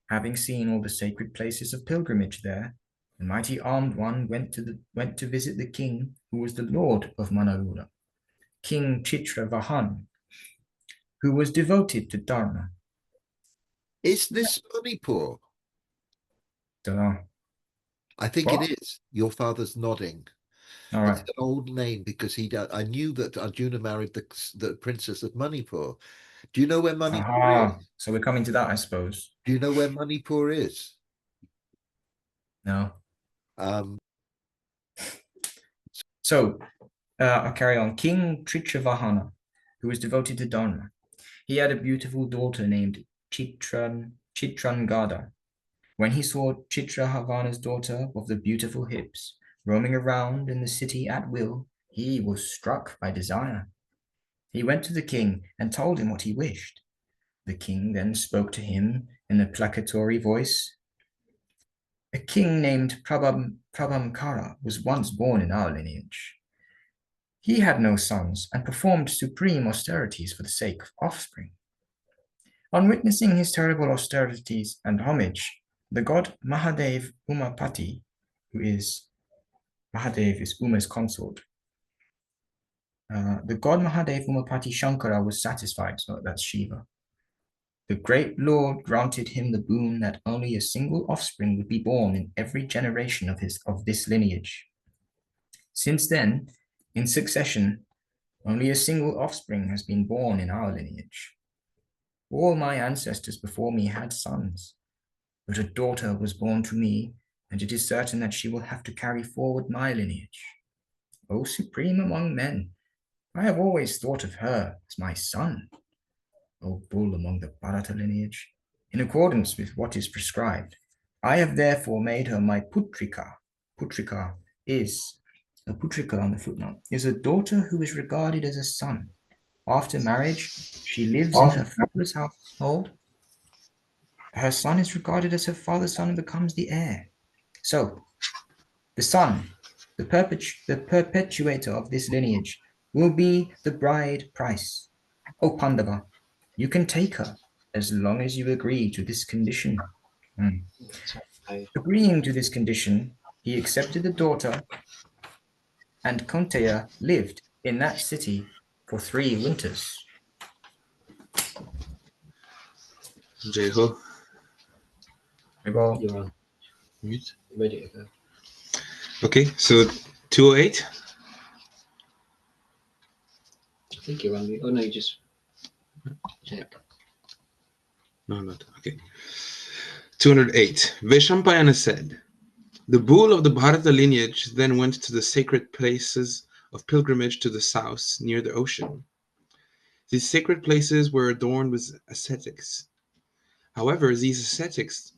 Having seen all the sacred places of pilgrimage there, the mighty armed one went to visit the king who was the lord of Manarula, King Chitravahan, who was devoted to Dharma. Is this Manipur? Don't know. I think What? it is. Your father's nodding. All It's right. an old name because I knew that Arjuna married the princess of Manipur. Do you know where Manipur is? So we're coming to that, I suppose. Do you know where Manipur is? No. Um, So I'll carry on. King Trichavahana, who was devoted to Dharma. He had a beautiful daughter named Chitrangada. When he saw Chitrahavana's daughter of the beautiful hips roaming around in the city at will, he was struck by desire. He went to the king and told him what he wished. The king then spoke to him in a placatory voice. A king named Prabhamkara was once born in our lineage. He had no sons and performed supreme austerities for the sake of offspring. On witnessing his terrible austerities and homage, the god Mahadev Umapati, Mahadev is Uma's consort, the god Mahadev Umapati Shankara was satisfied, so that's Shiva. The great Lord granted him the boon that only a single offspring would be born in every generation of this lineage. Since then, in succession, only a single offspring has been born in our lineage. All my ancestors before me had sons, but a daughter was born to me, and it is certain that she will have to carry forward my lineage. O supreme among men, I have always thought of her as my son. O bull among the Bharata lineage, in accordance with what is prescribed. I have therefore made her my putrika. Putrika is a putrika on the footnote, is a daughter who is regarded as a son. After marriage, she lives in her father's household. Her son is regarded as her father's son and becomes the heir. So, the son, the perpetuator of this lineage, will be the bride price. O Pandava, you can take her as long as you agree to this condition. Agreeing to this condition, he accepted the daughter, and Kunteya lived in that city for 3 winters. Jeho. Well, You're on. Mute. Ready to go. Okay, so 208. I think you're on. Oh no, you just check. No, not. Okay. 208. Veshampayana said, the bull of the Bharata lineage then went to the sacred places of pilgrimage to the south near the ocean. These sacred places were adorned with ascetics. However, these ascetics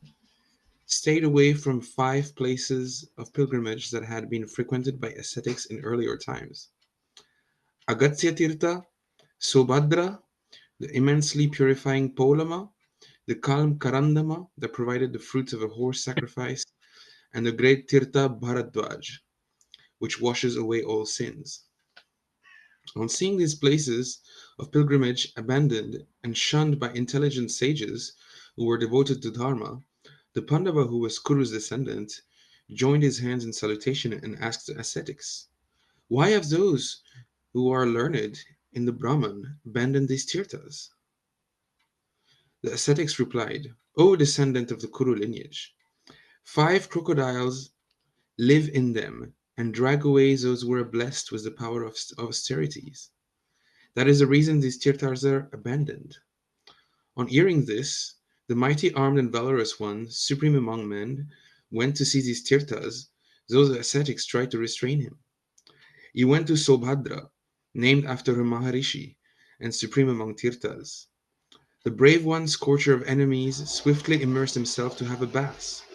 stayed away from 5 places of pilgrimage that had been frequented by ascetics in earlier times. Agatsya Tirtha, Sobhadra, the immensely purifying Polama, the calm Karandama that provided the fruits of a horse sacrifice, and the great Tirtha Bharadwaj, which washes away all sins. On seeing these places of pilgrimage abandoned and shunned by intelligent sages who were devoted to Dharma, the Pandava, who was Kuru's descendant, joined his hands in salutation and asked the ascetics, why have those who are learned in the Brahman abandoned these tirthas? The ascetics replied, O descendant of the Kuru lineage, 5 crocodiles live in them and drag away those who are blessed with the power of austerities. That is the reason these tirthas are abandoned. On hearing this, the mighty armed and valorous one, supreme among men, went to see these tirthas, though the ascetics tried to restrain him. He went to Sobhadra, named after her Maharishi, and supreme among tirthas. The brave one, scorcher of enemies, swiftly immersed himself to have a bath.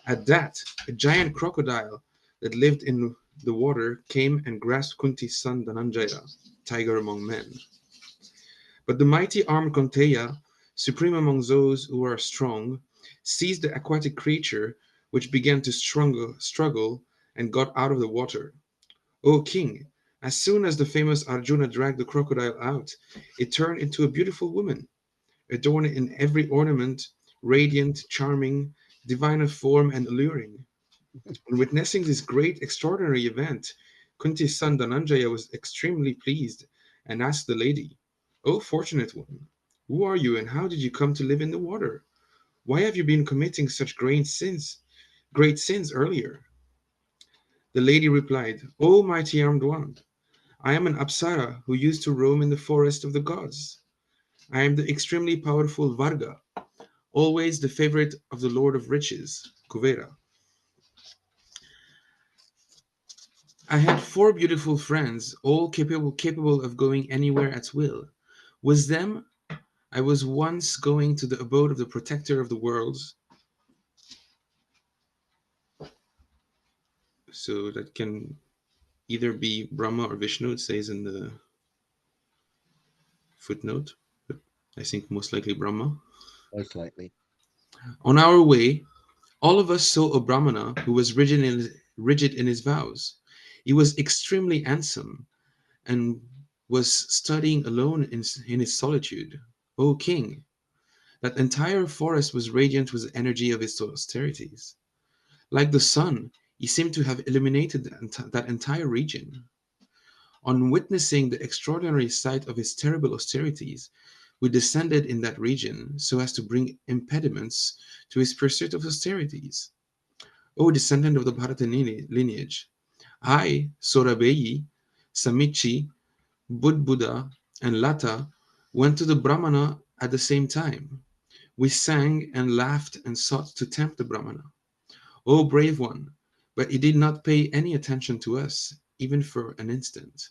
At that, a giant crocodile that lived in the water came and grasped Kunti's son Dhananjaya, tiger among men. But the mighty armed Kunteya, supreme among those who are strong, seized the aquatic creature, which began to struggle and got out of the water. O king, as soon as the famous Arjuna dragged the crocodile out, it turned into a beautiful woman, adorned in every ornament, radiant, charming, divine of form, and alluring. On witnessing this great, extraordinary event, Kunti's son Dhananjaya was extremely pleased and asked the lady, O fortunate one, who are you and how did you come to live in the water? Why have you been committing such great sins earlier? The lady replied, O mighty armed one, I am an Apsara who used to roam in the forest of the gods. I am the extremely powerful Varga, always the favorite of the Lord of Riches, Kuvera. I had 4 beautiful friends, all capable of going anywhere at will. With them, I was once going to the abode of the protector of the worlds. So that can either be Brahma or Vishnu, it says in the footnote, but I think most likely Brahma. Most likely. On our way, all of us saw a Brahmana who was rigid in his vows. He was extremely handsome and was studying alone in his solitude. O king, that entire forest was radiant with the energy of his austerities. Like the sun, he seemed to have illuminated that entire region. On witnessing the extraordinary sight of his terrible austerities, we descended in that region so as to bring impediments to his pursuit of austerities. O descendant of the Bharata lineage, I, Sorabeyi, Samichi, Budbuddha, and Lata went to the Brahmana at the same time. We sang and laughed and sought to tempt the Brahmana. O brave one, but he did not pay any attention to us, even for an instant.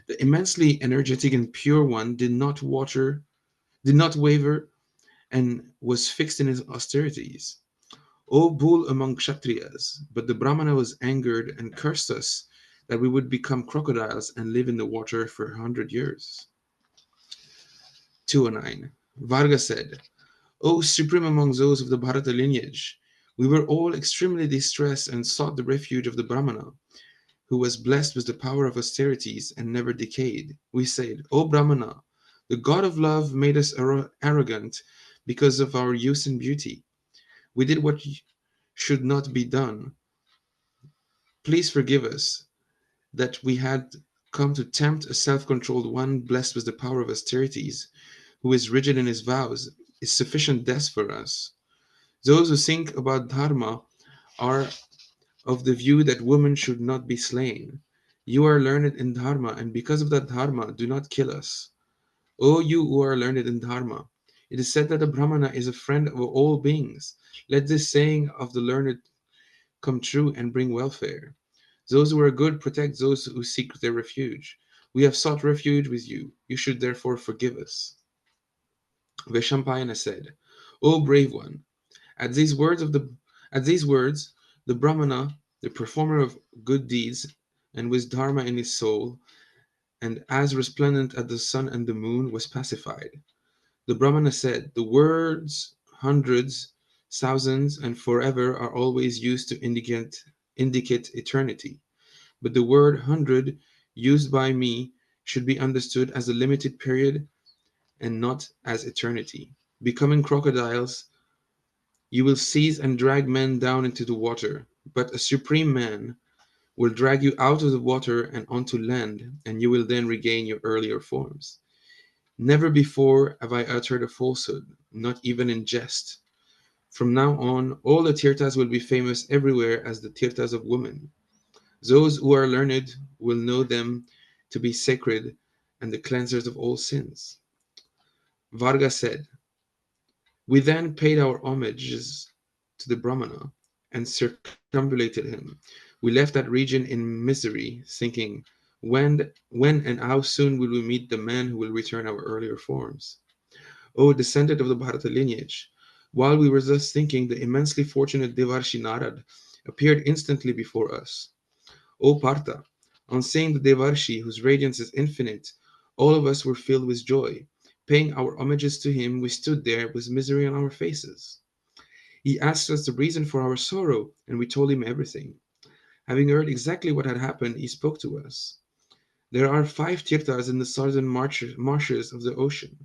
The immensely energetic and pure one did not waver and was fixed in his austerities. O bull among Kshatriyas! But the Brahmana was angered and cursed us that we would become crocodiles and live in the water for 100 years. 209. Varga said, O supreme among those of the Bharata lineage, we were all extremely distressed and sought the refuge of the Brahmana, who was blessed with the power of austerities and never decayed. We said, O Brahmana, the god of love made us arrogant because of our youth and beauty. We did what should not be done. Please forgive us that we had come to tempt a self-controlled one blessed with the power of austerities, who is rigid in his vows, is sufficient death for us. Those who think about dharma are of the view that women should not be slain. You are learned in dharma, and because of that dharma, do not kill us. O you who are learned in dharma, it is said that a Brahmana is a friend of all beings. Let this saying of the learned come true and bring welfare. Those who are good protect those who seek their refuge. We have sought refuge with you. You should therefore forgive us. Vaishampayana said, O brave one, at these words, the Brahmana, the performer of good deeds, and with dharma in his soul, and as resplendent as the sun and the moon, was pacified. The Brahmana said, the words hundreds, thousands, and forever are always used to indicate eternity. But the word 100 used by me should be understood as a limited period and not as eternity. Becoming crocodiles, you will seize and drag men down into the water, but a supreme man will drag you out of the water and onto land, and you will then regain your earlier forms. Never before have I uttered a falsehood, not even in jest. From now on, all the tirthas will be famous everywhere as the tirthas of women. Those who are learned will know them to be sacred and the cleansers of all sins. Varga said, we then paid our homages to the Brahmana and circumambulated him. We left that region in misery, thinking, when and how soon will we meet the man who will return our earlier forms? O descendant of the Bharata lineage, while we were thus thinking, the immensely fortunate Devarshi Narad appeared instantly before us. O Partha, on seeing the Devarshi, whose radiance is infinite, all of us were filled with joy. Paying our homages to him, we stood there with misery on our faces. He asked us the reason for our sorrow, and we told him everything. Having heard exactly what had happened, he spoke to us. There are 5 tirthas in the southern marshes of the ocean.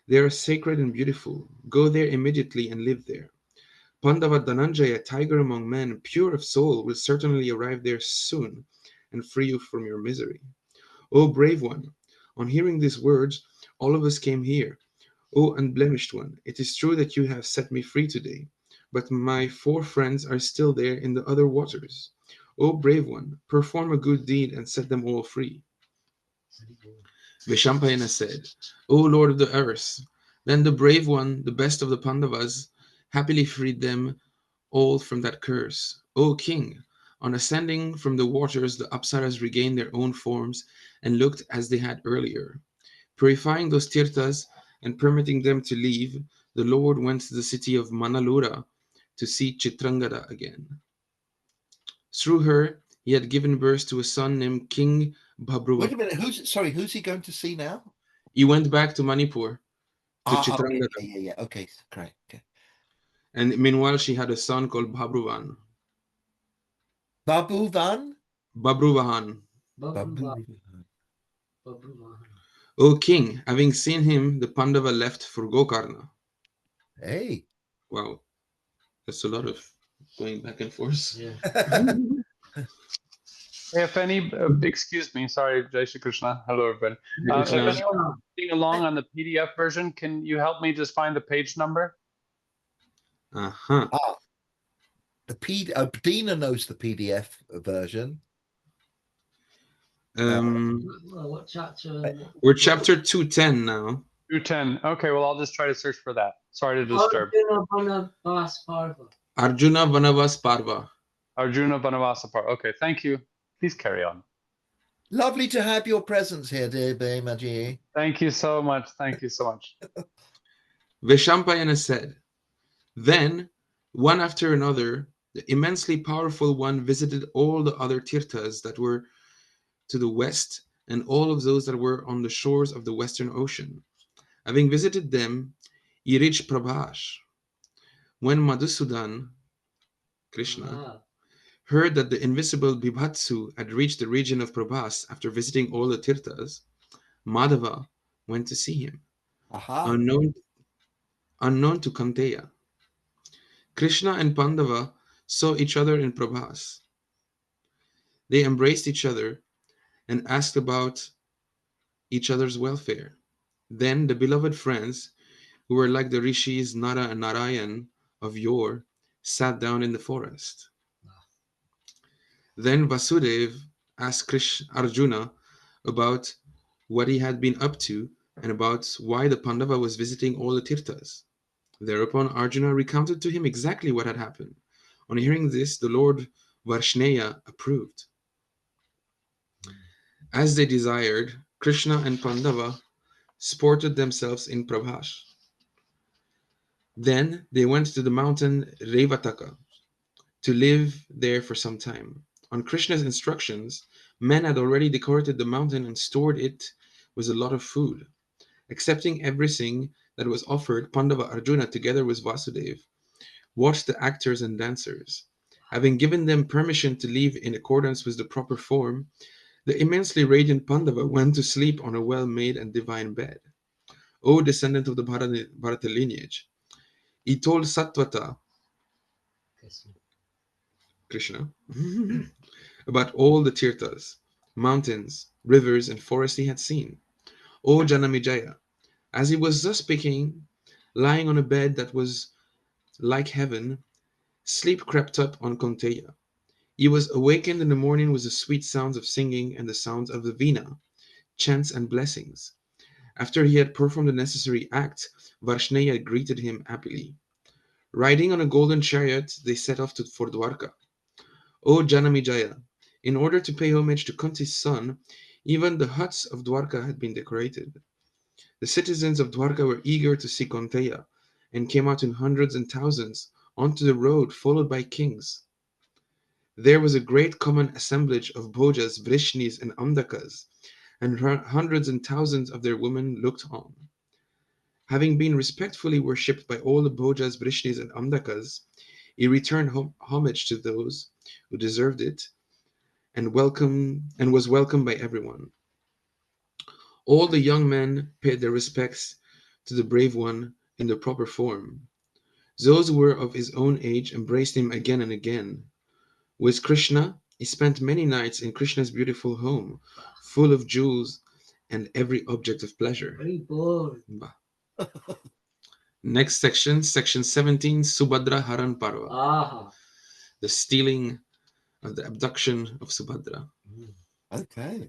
They are sacred and beautiful. Go there immediately and live there. Pandava Dhananjaya, tiger among men, pure of soul, will certainly arrive there soon and free you from your misery. O brave one, on hearing these words, all of us came here. O unblemished one, it is true that you have set me free today, but my 4 friends are still there in the other waters. O brave one, perform a good deed and set them all free. Vaishampayana said, O Lord of the earth, then the brave one, the best of the Pandavas, happily freed them all from that curse. O king, on ascending from the waters, the Apsaras regained their own forms and looked as they had earlier. Purifying those tirthas and permitting them to leave, the Lord went to the city of Manalura to see Chitrangada again. Through her, he had given birth to a son named King Babruva. Wait a minute, who's he going to see now? He went back to Manipur, to Chitrangada. Okay, okay, correct. Okay. And meanwhile, she had a son called Babruvan. Babruvahan? Babruvahan. Babruvahan. O king, having seen him, the Pandava left for Gokarna. Hey. Wow, that's a lot of going back and forth. Yeah. If any, excuse me, sorry, Jai Shri Krishna. Hello, everybody. If Krishna. anyone's reading along on the PDF version, can you help me just find the page number? Uh-huh. Dina knows the PDF version. What chapter? We're chapter 210 now. 210. Okay, well, I'll just try to search for that. Sorry to disturb. Arjuna Vanavas Parva. Arjuna Vanavas Parva. Arjuna Vanavasa Parva. Okay, thank you. Please carry on. Lovely to have your presence here, dear Bhemaji. Thank you so much. Thank you so much. Veshampayana said, then, one after another, the immensely powerful one visited all the other tirthas that were to the west and all of those that were on the shores of the western ocean. Having visited them, he reached Prabhash. When Madhusudan, Krishna, heard that the invisible Bibhatsu had reached the region of Prabhas after visiting all the tirthas, Madhava went to see him, Aha. unknown to Kanteya. Krishna and Pandava saw each other in Prabhas. They embraced each other and asked about each other's welfare. Then the beloved friends, who were like the rishis Nara and Narayan of yore, sat down in the forest. Then Vasudev asked Arjuna about what he had been up to and about why the Pandava was visiting all the tirthas. Thereupon Arjuna recounted to him exactly what had happened. On hearing this, the Lord Varshneya approved. As they desired, Krishna and Pandava sported themselves in Prabhas. Then they went to the mountain Revataka to live there for some time. On Krishna's instructions, men had already decorated the mountain and stored it with a lot of food. Accepting everything that was offered, Pandava Arjuna, together with Vasudeva, watched the actors and dancers. Having given them permission to leave in accordance with the proper form, the immensely radiant Pandava went to sleep on a well-made and divine bed. O descendant of the Bharata lineage, he told Satvata, Krishna, about all the tirthas, mountains, rivers, and forests he had seen. O Janamejaya, as he was thus speaking, lying on a bed that was like heaven, sleep crept up on Konteya. He was awakened in the morning with the sweet sounds of singing and the sounds of the veena, chants and blessings. After he had performed the necessary act, Varshneya greeted him happily. Riding on a golden chariot, they set off for Dwarka. O Janamejaya, in order to pay homage to Kunti's son, even the huts of Dwarka had been decorated. The citizens of Dwarka were eager to see Konteya and came out in hundreds and thousands onto the road, followed by kings. There was a great common assemblage of Bhojas, Vrishnis, and Andakas, and hundreds and thousands of their women looked on. Having been respectfully worshipped by all the Bhojas, Vrishnis, and Andakas, he returned homage to those who deserved it and was welcomed by everyone. All the young men paid their respects to the brave one in the proper form. Those who were of his own age embraced him again and again. With Krishna, he spent many nights in Krishna's beautiful home, full of jewels and every object of pleasure. Next section, section 17, Subhadra Haran Parva. The stealing of the abduction of Subhadra. Okay.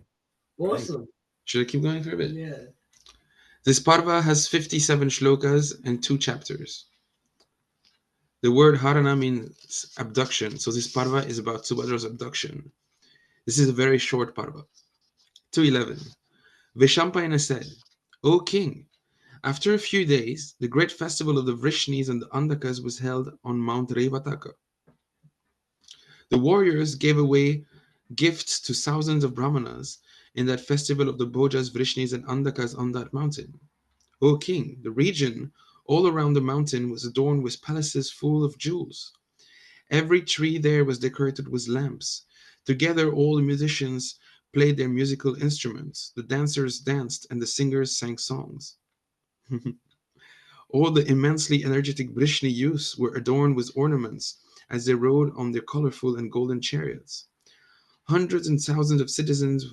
Awesome. Should I keep going for a bit? Yeah. This Parva has 57 shlokas and 2 chapters. The word Harana means abduction, so this Parva is about Subhadra's abduction. This is a very short Parva. 211. Veshampayana said, O king, after a few days, the great festival of the Vrishnis and the Andakas was held on Mount Revataka. The warriors gave away gifts to thousands of brahmanas in that festival of the Bhojas, Vrishnis, and Andakas on that mountain. O king, the region all around the mountain was adorned with palaces full of jewels. Every tree there was decorated with lamps. Together all the musicians played their musical instruments, the dancers danced, and the singers sang songs. All the immensely energetic Vrishni youths were adorned with ornaments as they rode on their colorful and golden chariots. Hundreds and thousands of citizens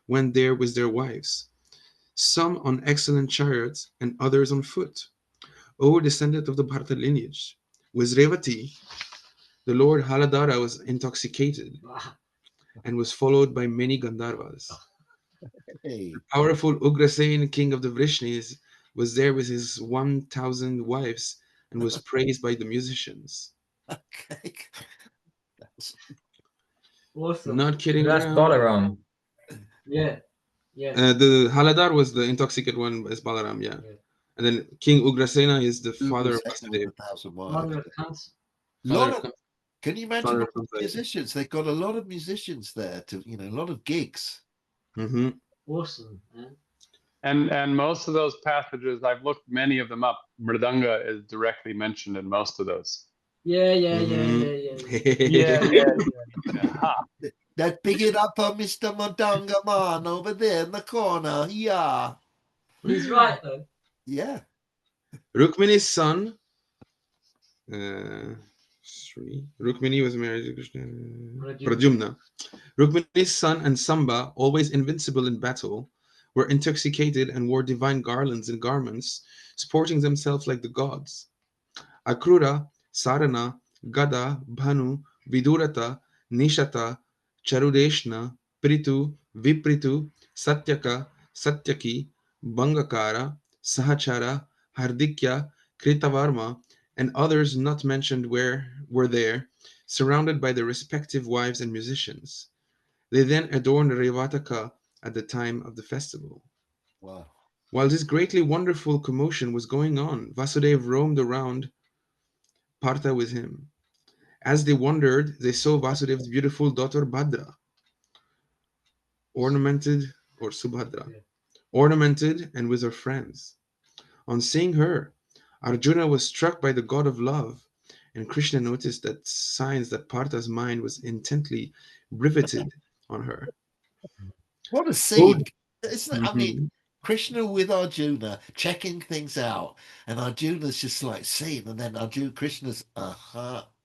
went there with their wives, some on excellent chariots and others on foot. O descendant of the Bharata lineage, with Revati, the Lord Haladara was intoxicated and was followed by many Gandharvas. Hey. Powerful Ugrasen, king of the Vrishnis, was there with his 1,000 wives and was praised by the musicians. Okay. That's Awesome. Not kidding That's around. Balaram. Yeah. Yeah. The Haladar was the intoxicate one, as Balaram, yeah. And then King Ugrasena is the father of Ugrasena Vasudeva. with 1,000 wives. Father of Cancer. Can you imagine Father all of the Kamsa. musicians? They've got a lot of musicians there to, you know, a lot of gigs. Mm-hmm. Awesome, man. And most of those passages, I've looked many of them up. Mridanga is directly mentioned in most of those. Yeah. Ha. That pick it up on Mr. Madanga man over there in the corner. Yeah. He's right though. Yeah. Rukmini's son. Rukmini was married to Krishna. Pradyumna. Rukmini's son and Samba, always invincible in battle, were intoxicated and wore divine garlands and garments, sporting themselves like the gods. Akrura, Sarana, Gada, Bhanu, Vidurata, Nishata, Charudeshna, Pritu, Vipritu, Satyaka, Satyaki, Bangakara, Sahachara, Hardikya, Kritavarma, and others not mentioned were there, surrounded by their respective wives and musicians. They then adorned Revataka at the time of the festival. Wow. While this greatly wonderful commotion was going on, Vasudeva roamed around Partha with him. As they wandered, they saw Vasudeva's beautiful daughter Bhadra, ornamented, or Subhadra, ornamented and with her friends. On seeing her, Arjuna was struck by the god of love, and Krishna noticed that signs that Partha's mind was intently riveted on her. What a scene. Isn't it? I Mhm. mean, Krishna with Arjuna checking things out, and Arjuna's just like seeing, and then Krishna's,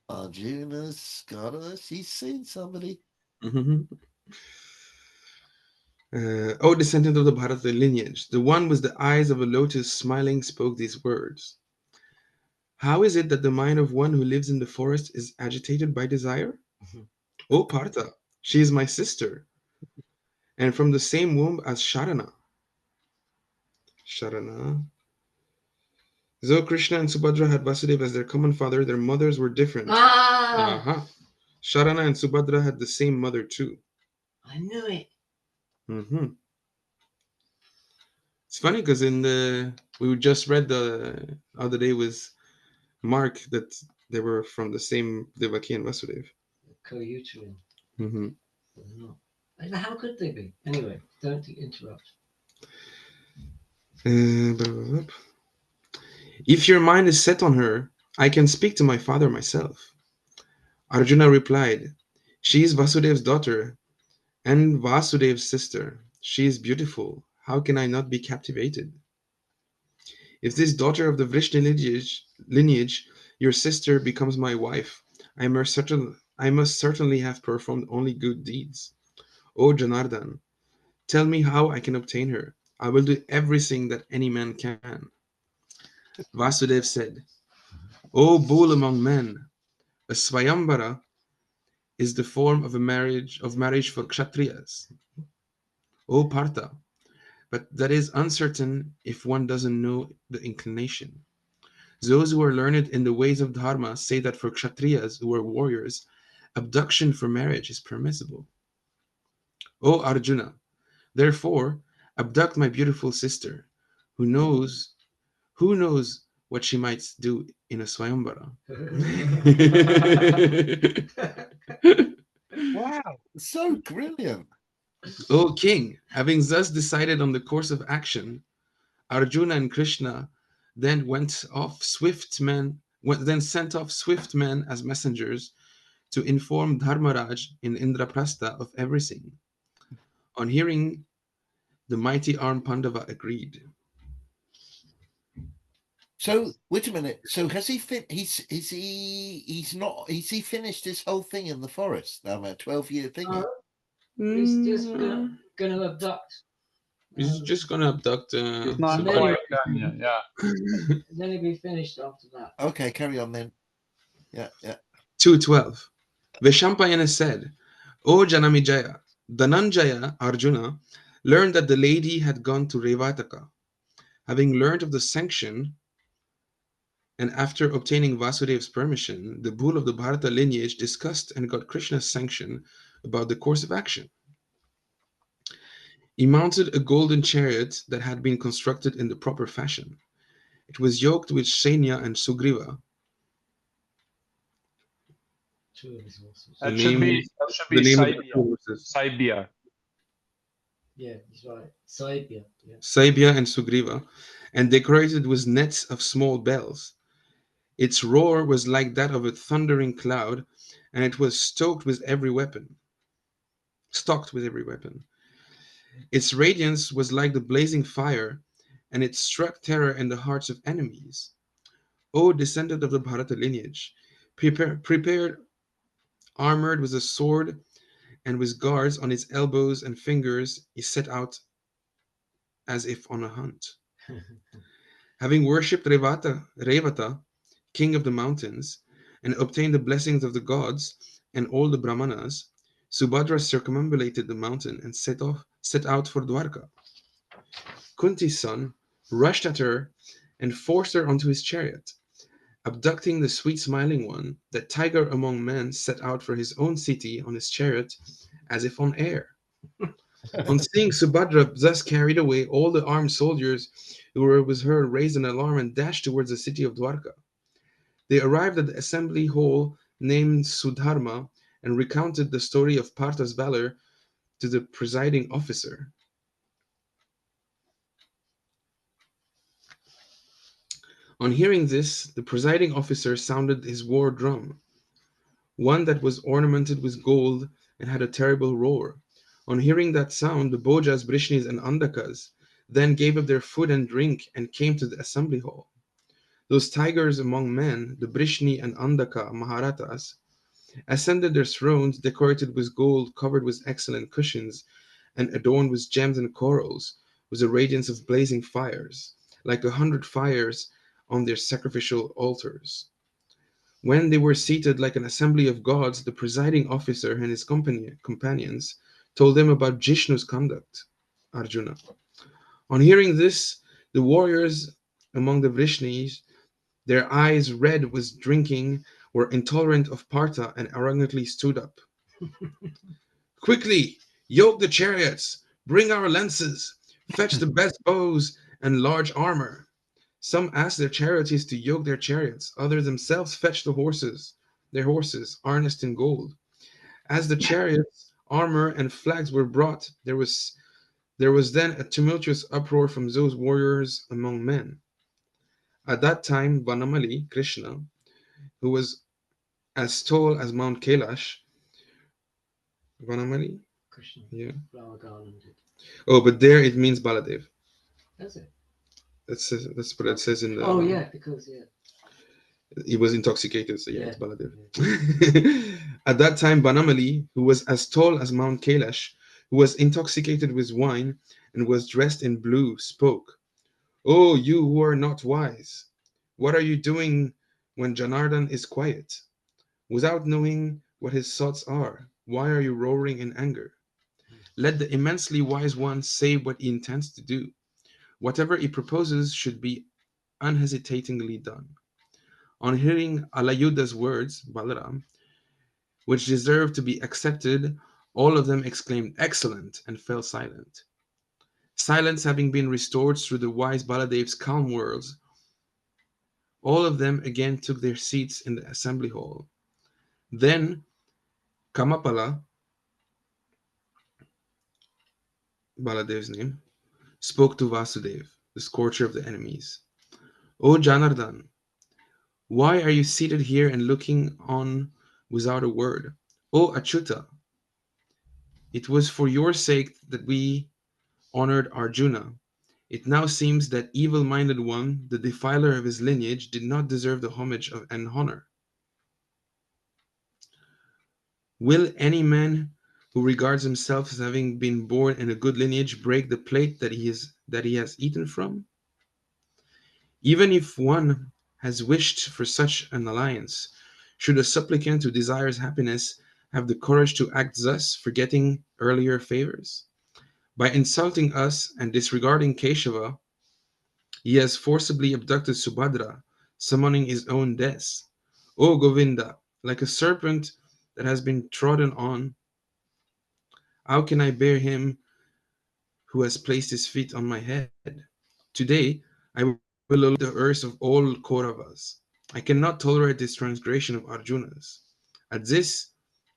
Arjuna's got us. He's seen somebody. Mhm. O descendant of the Bharata lineage, the one with the eyes of a lotus smiling spoke these words. How is it that the mind of one who lives in the forest is agitated by desire? O Partha, she is my sister, and from the same womb as Sharana. Sharana. Though Krishna and Subhadra had Vasudeva as their common father, their mothers were different. Ah, Sharana and Subhadra had the same mother too. I knew it. Mm-hmm. It's funny because we just read the other day with Mark that they were from the same Devaki and Vasudeva. Co-uterine. Mm-hmm. Or not. And how could they be? Anyway, don't interrupt. If your mind is set on her, I can speak to my father myself. Arjuna replied, she is Vasudev's daughter and Vasudev's sister. She is beautiful. How can I not be captivated? If this daughter of the Vrishni lineage, your sister, becomes my wife, I must certainly have performed only good deeds. O Janardhan, tell me how I can obtain her. I will do everything that any man can. Vasudev said, O bull among men, a Swayambara is the form of marriage for Kshatriyas. O Partha, but that is uncertain if one doesn't know the inclination. Those who are learned in the ways of Dharma say that for Kshatriyas who are warriors, abduction for marriage is permissible. O Arjuna, therefore, abduct my beautiful sister, who knows what she might do in a Swayambara. Wow. So brilliant. O king, having thus decided on the course of action, Arjuna and Krishna then sent off swift men as messengers to inform Dharmaraj in Indraprastha of everything. On hearing, the mighty armed Pandava agreed. So wait a minute. So has he finished this whole thing in the forest? Now a 12-year thing. He's just gonna abduct. He's just gonna abduct. He's not Subhadra. quite done yet. Yeah. Then he'll be finished after that. Okay, carry on then. Yeah. 2:12. Vishampayana said, O Janamejaya, Dhananjaya Arjuna learned that the lady had gone to Revataka. Having learned of the sanction, and after obtaining Vasudev's permission, the bull of the Bharata lineage discussed and got Krishna's sanction about the course of action. He mounted a golden chariot that had been constructed in the proper fashion. It was yoked with Shenya and Sugriva, Two of his horses. the That should name be of the two Saibia. horses. Saibia. Yeah, he's right. Saibia. Yeah. Saibia and Sugriva, and decorated with nets of small bells. Its roar was like that of a thundering cloud, and it was stocked with every weapon. Its radiance was like the blazing fire, and it struck terror in the hearts of enemies. O descendant of the Bharata lineage, prepared, armored with a sword and with guards on his elbows and fingers, he set out as if on a hunt. Having worshipped Revata, king of the mountains, and obtained the blessings of the gods and all the Brahmanas, Subhadra circumambulated the mountain and set out for Dwarka. Kunti's son rushed at her and forced her onto his chariot. Abducting the sweet smiling one, the tiger among men set out for his own city on his chariot as if on air. On seeing Subhadra thus carried away, all the armed soldiers who were with her raised an alarm and dashed towards the city of Dwarka. They arrived at the assembly hall named Sudharma and recounted the story of Partha's valor to the presiding officer. On hearing this, the presiding officer sounded his war drum, one that was ornamented with gold and had a terrible roar. On hearing that sound, the Bojas, Brishnis, and Andakas then gave up their food and drink and came to the assembly hall. Those tigers among men, the Brishni and Andaka Maharatas, ascended their thrones decorated with gold, covered with excellent cushions, and adorned with gems and corals, with the radiance of blazing fires, like 100 fires on their sacrificial altars. When they were seated like an assembly of gods, the presiding officer and his companions told them about Jishnu's conduct. Arjuna. On hearing this, the warriors among the Vrishnis, their eyes red with drinking, were intolerant of Partha and arrogantly stood up. Quickly, yoke the chariots, bring our lances, fetch the best bows and large armor. Some asked their charioteers to yoke their chariots, others themselves fetched their horses, harnessed in gold. As the chariots, armor, and flags were brought, there was then a tumultuous uproar from those warriors among men. At that time, Vanamali, Krishna, who was as tall as Mount Kailash, Vanamali? Krishna. Yeah. Flower garlanded. Oh, but there it means Baladev. That's it. That's what it says in the. Oh, yeah, because, yeah. He was intoxicated, so yeah, it's Yeah. Baladev. At that time, Banamali, who was as tall as Mount Kailash, who was intoxicated with wine and was dressed in blue, spoke. Oh, you who are not wise, what are you doing when Janardhan is quiet? Without knowing what his thoughts are, why are you roaring in anger? Let the immensely wise one say what he intends to do. Whatever he proposes should be unhesitatingly done. On hearing Alayuda's words, Balaram, which deserved to be accepted, all of them exclaimed, "Excellent," and fell silent. Silence having been restored through the wise Baladev's calm words, all of them again took their seats in the assembly hall. Then Kamapala, Baladev's name, spoke to Vasudev, the scorcher of the enemies. O Janardhan, why are you seated here and looking on without a word? O Achyuta, it was for your sake that we honored Arjuna. It now seems that evil-minded one, the defiler of his lineage, did not deserve the homage and honor. Will any man who regards himself as having been born in a good lineage break the plate that he has eaten from? Even if one has wished for such an alliance, should a supplicant who desires happiness have the courage to act thus, forgetting earlier favors? By insulting us and disregarding Keshava, he has forcibly abducted Subhadra, summoning his own death. O Govinda, like a serpent that has been trodden on, how can I bear him who has placed his feet on my head? Today I will below the earth of all Kauravas. I cannot tolerate this transgression of Arjuna's. At this,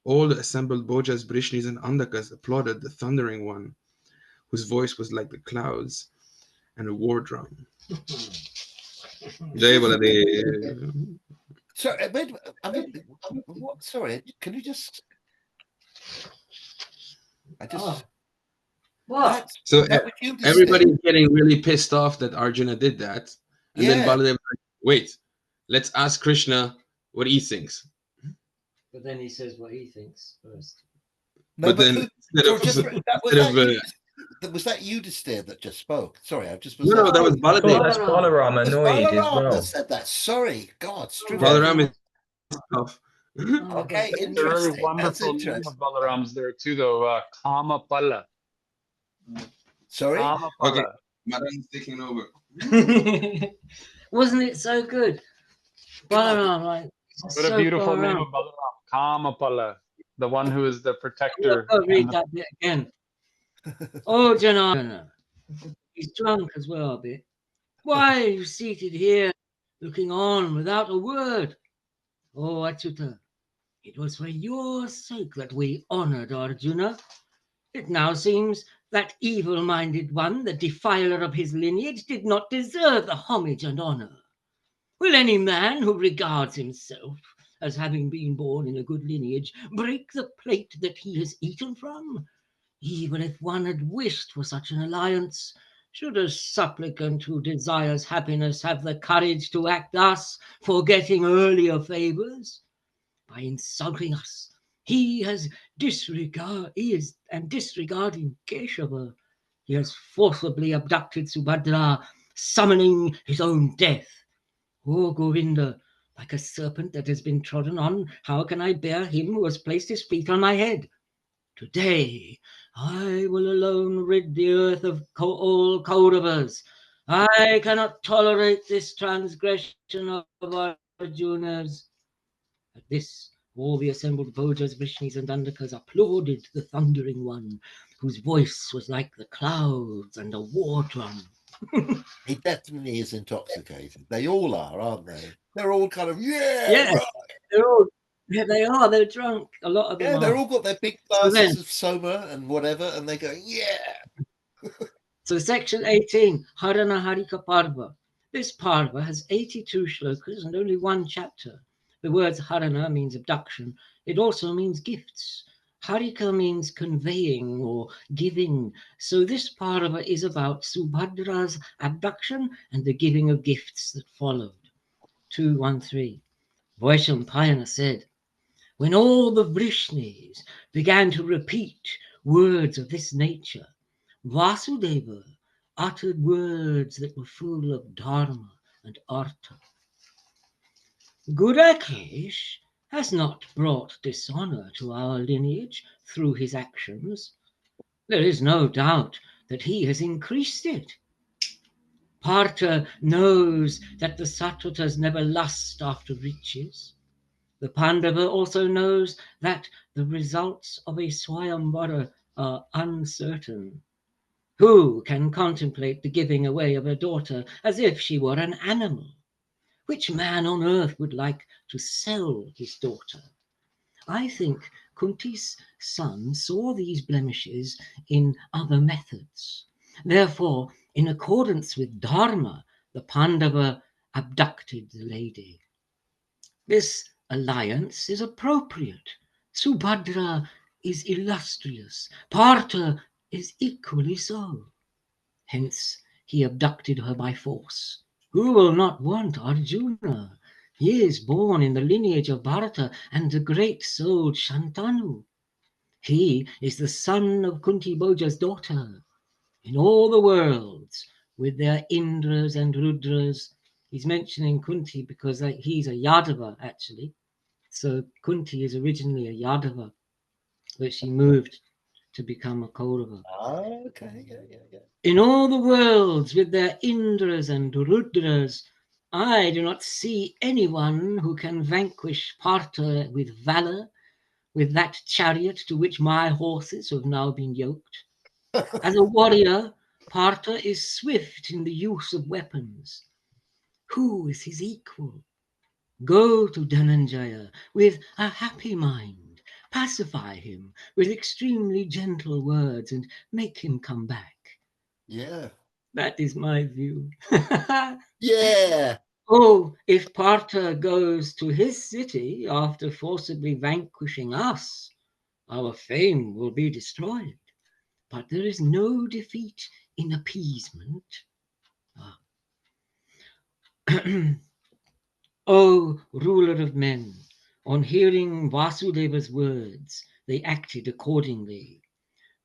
all the assembled Bhojas, Brishnis, and Andakas applauded the thundering one, whose voice was like the clouds and a war drum. Jai Baladev. Sorry, what? Sorry, can you just? What? So that what you just everybody's said? getting really pissed off that Arjuna did that. And then Yeah. Baladev was like, wait, let's ask Krishna what he thinks. But then he says what he thinks first. No, But then was that Yudhisthira that just spoke? Sorry, I just was. No, that was Oh, Baladev. that's Balaram annoyed as Balaram well. that said that. Sorry, God, Balaram is tough. Okay, There's a interesting. really That's wonderful name interesting. of Balarams there too, though. Kamapala. Sorry. Kamapala. Okay, Madan's taking over. Wasn't it so good? Balaram, like, What a beautiful name of Balaram. Kamapala, the one who is the protector. I'll read that bit again. Oh, Janardana, he's drunk as well a bit. Why are you seated here, looking on without a word? Oh, Achyuta, it was for your sake that we honored Arjuna. It now seems that evil-minded one, the defiler of his lineage, did not deserve the homage and honor. Will any man who regards himself as having been born in a good lineage break the plate that he has eaten from? Even if one had wished for such an alliance, should a supplicant who desires happiness have the courage to act thus, forgetting earlier favors? By insulting us, he is disregarding Keshava. He has forcibly abducted Subhadra, summoning his own death. Oh, Govinda, like a serpent that has been trodden on, how can I bear him who has placed his feet on my head? Today I will alone rid the earth of all Kauravas. I cannot tolerate this transgression of Arjuna's. At this, all the assembled Bhojas, Vrishnis, and Dandakas applauded the thundering one, whose voice was like the clouds and a war drum. He definitely is intoxicated. They all are, aren't they? They're all kind of Yeah, right. they're all. Yeah, they are. They're drunk. A lot of them Yeah, are. they're all got their big So glasses then- of soma and whatever, and they go, yeah. So section 18, Harana Harika Parva. This Parva has 82 shlokas and only one chapter. The words Harana means abduction. It also means gifts. Harika means conveying or giving. So this Parva is about Subhadra's abduction and the giving of gifts that followed. 213. Vaishampayana said, when all the Vrishnis began to repeat words of this nature, Vasudeva uttered words that were full of dharma and artha. Gurakesh has not brought dishonor to our lineage through his actions. There is no doubt that he has increased it. Partha knows that the Sattvatas never lust after riches. The Pandava also knows that the results of a Swayamvara are uncertain. Who can contemplate the giving away of a daughter as if she were an animal? Which man on earth would like to sell his daughter? I think Kunti's son saw these blemishes in other methods. Therefore, in accordance with Dharma, the Pandava abducted the lady. This alliance is appropriate. Subhadra is illustrious. Partha is equally so. Hence, he abducted her by force. Who will not want Arjuna? He is born in the lineage of Bharata and the great-souled Shantanu. He is the son of Kunti Bhoja's daughter. In all the worlds, with their Indras and Rudras, he's mentioning Kunti because he's a Yadava, actually. So Kunti is originally a Yadava, but she moved to become a Kaurava. Oh, okay, yeah. In all the worlds with their Indras and Rudras, I do not see anyone who can vanquish Partha with valor, with that chariot to which my horses have now been yoked. As a warrior, Partha is swift in the use of weapons. Who is his equal? Go to Dhananjaya with a happy mind, pacify him with extremely gentle words, and make him come back. Yeah. That is my view. Yeah. Oh, if Partha goes to his city after forcibly vanquishing us, our fame will be destroyed. But there is no defeat in appeasement. O ruler of men, on hearing Vasudeva's words, they acted accordingly.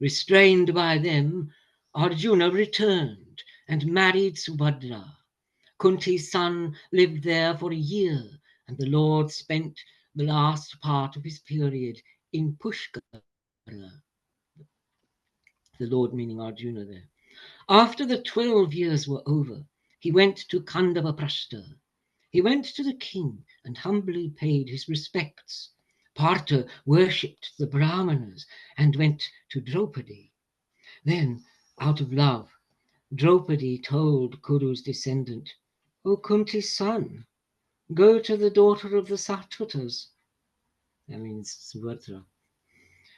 Restrained by them, Arjuna returned and married Subhadra. Kunti's son lived there for a year, and the Lord spent the last part of his period in Pushkara. The Lord meaning Arjuna there. After the 12 years were over, he went to Kandavaprashta. He went to the king and humbly paid his respects. Partha worshipped the Brahmanas and went to Draupadi. Then, out of love, Draupadi told Kuru's descendant, O Kunti's son, go to the daughter of the Satvatas. That means Subhadra.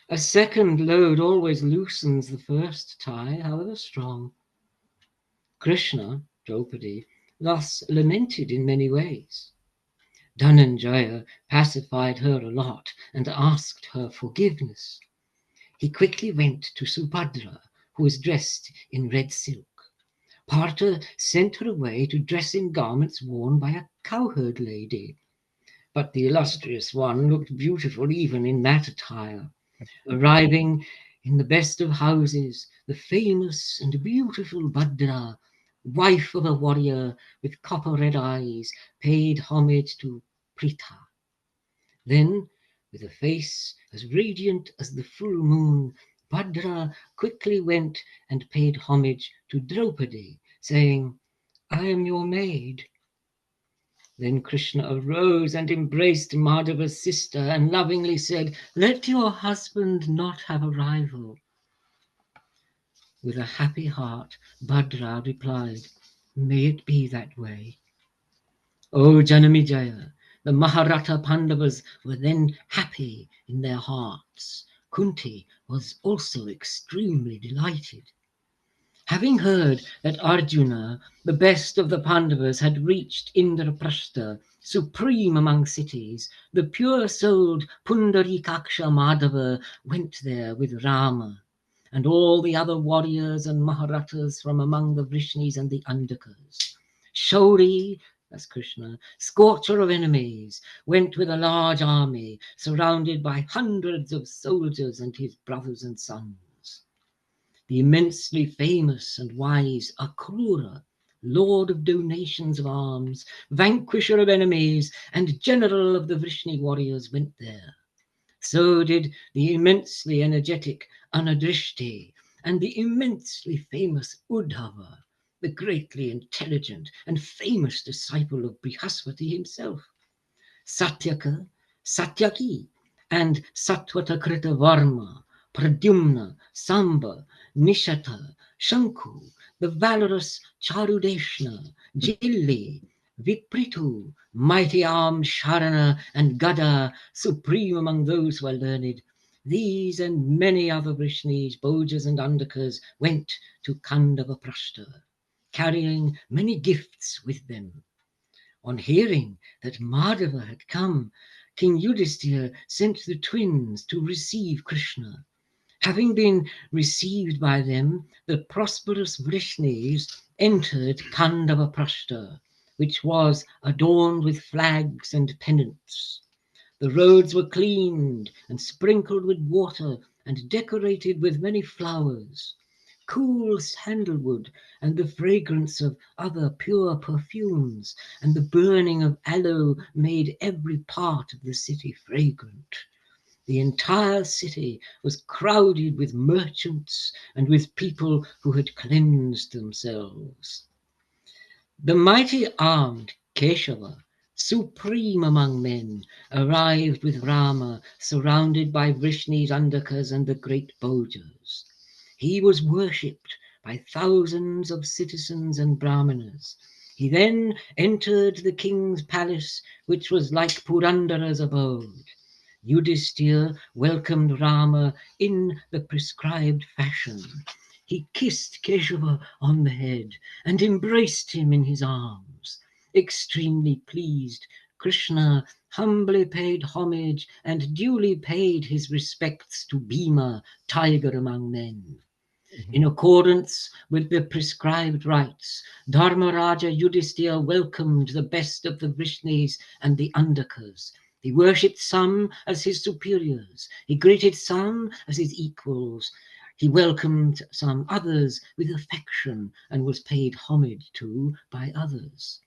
A second load always loosens the first tie, however strong. Krishna, Draupadi, thus lamented in many ways. Dhananjaya pacified her a lot and asked her forgiveness. He quickly went to Subhadra, who was dressed in red silk. Partha sent her away to dress in garments worn by a cowherd lady. But the illustrious one looked beautiful even in that attire. Arriving in the best of houses, the famous and beautiful Bhadra, wife of a warrior with copper-red eyes, paid homage to Pritha. Then, with a face as radiant as the full moon, Bhadra quickly went and paid homage to Draupadi, saying, I am your maid. Then Krishna arose and embraced Madhava's sister and lovingly said, let your husband not have a rival. With a happy heart, Bhadra replied, may it be that way. O Janamejaya, the Mahabharata Pandavas were then happy in their hearts. Kunti was also extremely delighted. Having heard that Arjuna, the best of the Pandavas, had reached Indraprastha, supreme among cities, the pure-souled Pundarikaksha Madhava went there with Rama and all the other warriors and Maharatas from among the Vrishnis and the Andakas. Shauri, that's Krishna, scorcher of enemies, went with a large army, surrounded by hundreds of soldiers and his brothers and sons. The immensely famous and wise Akrura, lord of donations of arms, vanquisher of enemies, and general of the Vrishni warriors, went there. So did the immensely energetic Anadrishti and the immensely famous Uddhava, the greatly intelligent and famous disciple of Brihaspati himself. Satyaka, Satyaki, and Satvatakrita Varma, Pradyumna, Samba, Nishata, Shanku, the valorous Charudeshna, Jilli, Vipritu, mighty armed Sharana, and Gada, supreme among those who are learned. These and many other Vrishnis, Bhojas, and Andakas went to Kandavaprashta, carrying many gifts with them. On hearing that Madhava had come, King Yudhisthira sent the twins to receive Krishna. Having been received by them, the prosperous Vrishnis entered Kandavaprashta, which was adorned with flags and pennants. The roads were cleaned and sprinkled with water and decorated with many flowers. Cool sandalwood and the fragrance of other pure perfumes and the burning of aloe made every part of the city fragrant. The entire city was crowded with merchants and with people who had cleansed themselves. The mighty armed Keshava, supreme among men, arrived with Rama, surrounded by Vrishnis, Andakas, and the great Bhojas. He was worshipped by thousands of citizens and brahmanas. He then entered the king's palace, which was like Purandara's abode. Yudhishthira welcomed Rama in the prescribed fashion. He kissed Keshava on the head and embraced him in his arms. Extremely pleased, Krishna humbly paid homage and duly paid his respects to Bhima, tiger among men. In accordance with the prescribed rites, Dharmaraja Yudhishthira welcomed the best of the Vrishnis and the Andakas. He worshipped some as his superiors. He greeted some as his equals. He welcomed some others with affection and was paid homage to by others.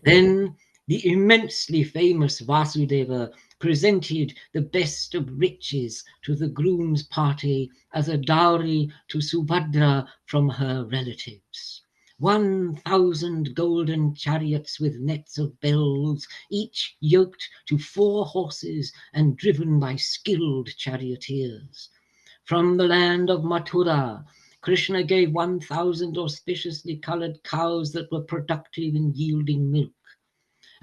Then the immensely famous Vasudeva presented the best of riches to the groom's party as a dowry to Subhadra from her relatives. 1,000 golden chariots with nets of bells, each yoked to 4 horses and driven by skilled charioteers. From the land of Mathura, Krishna gave 1,000 auspiciously colored cows that were productive in yielding milk.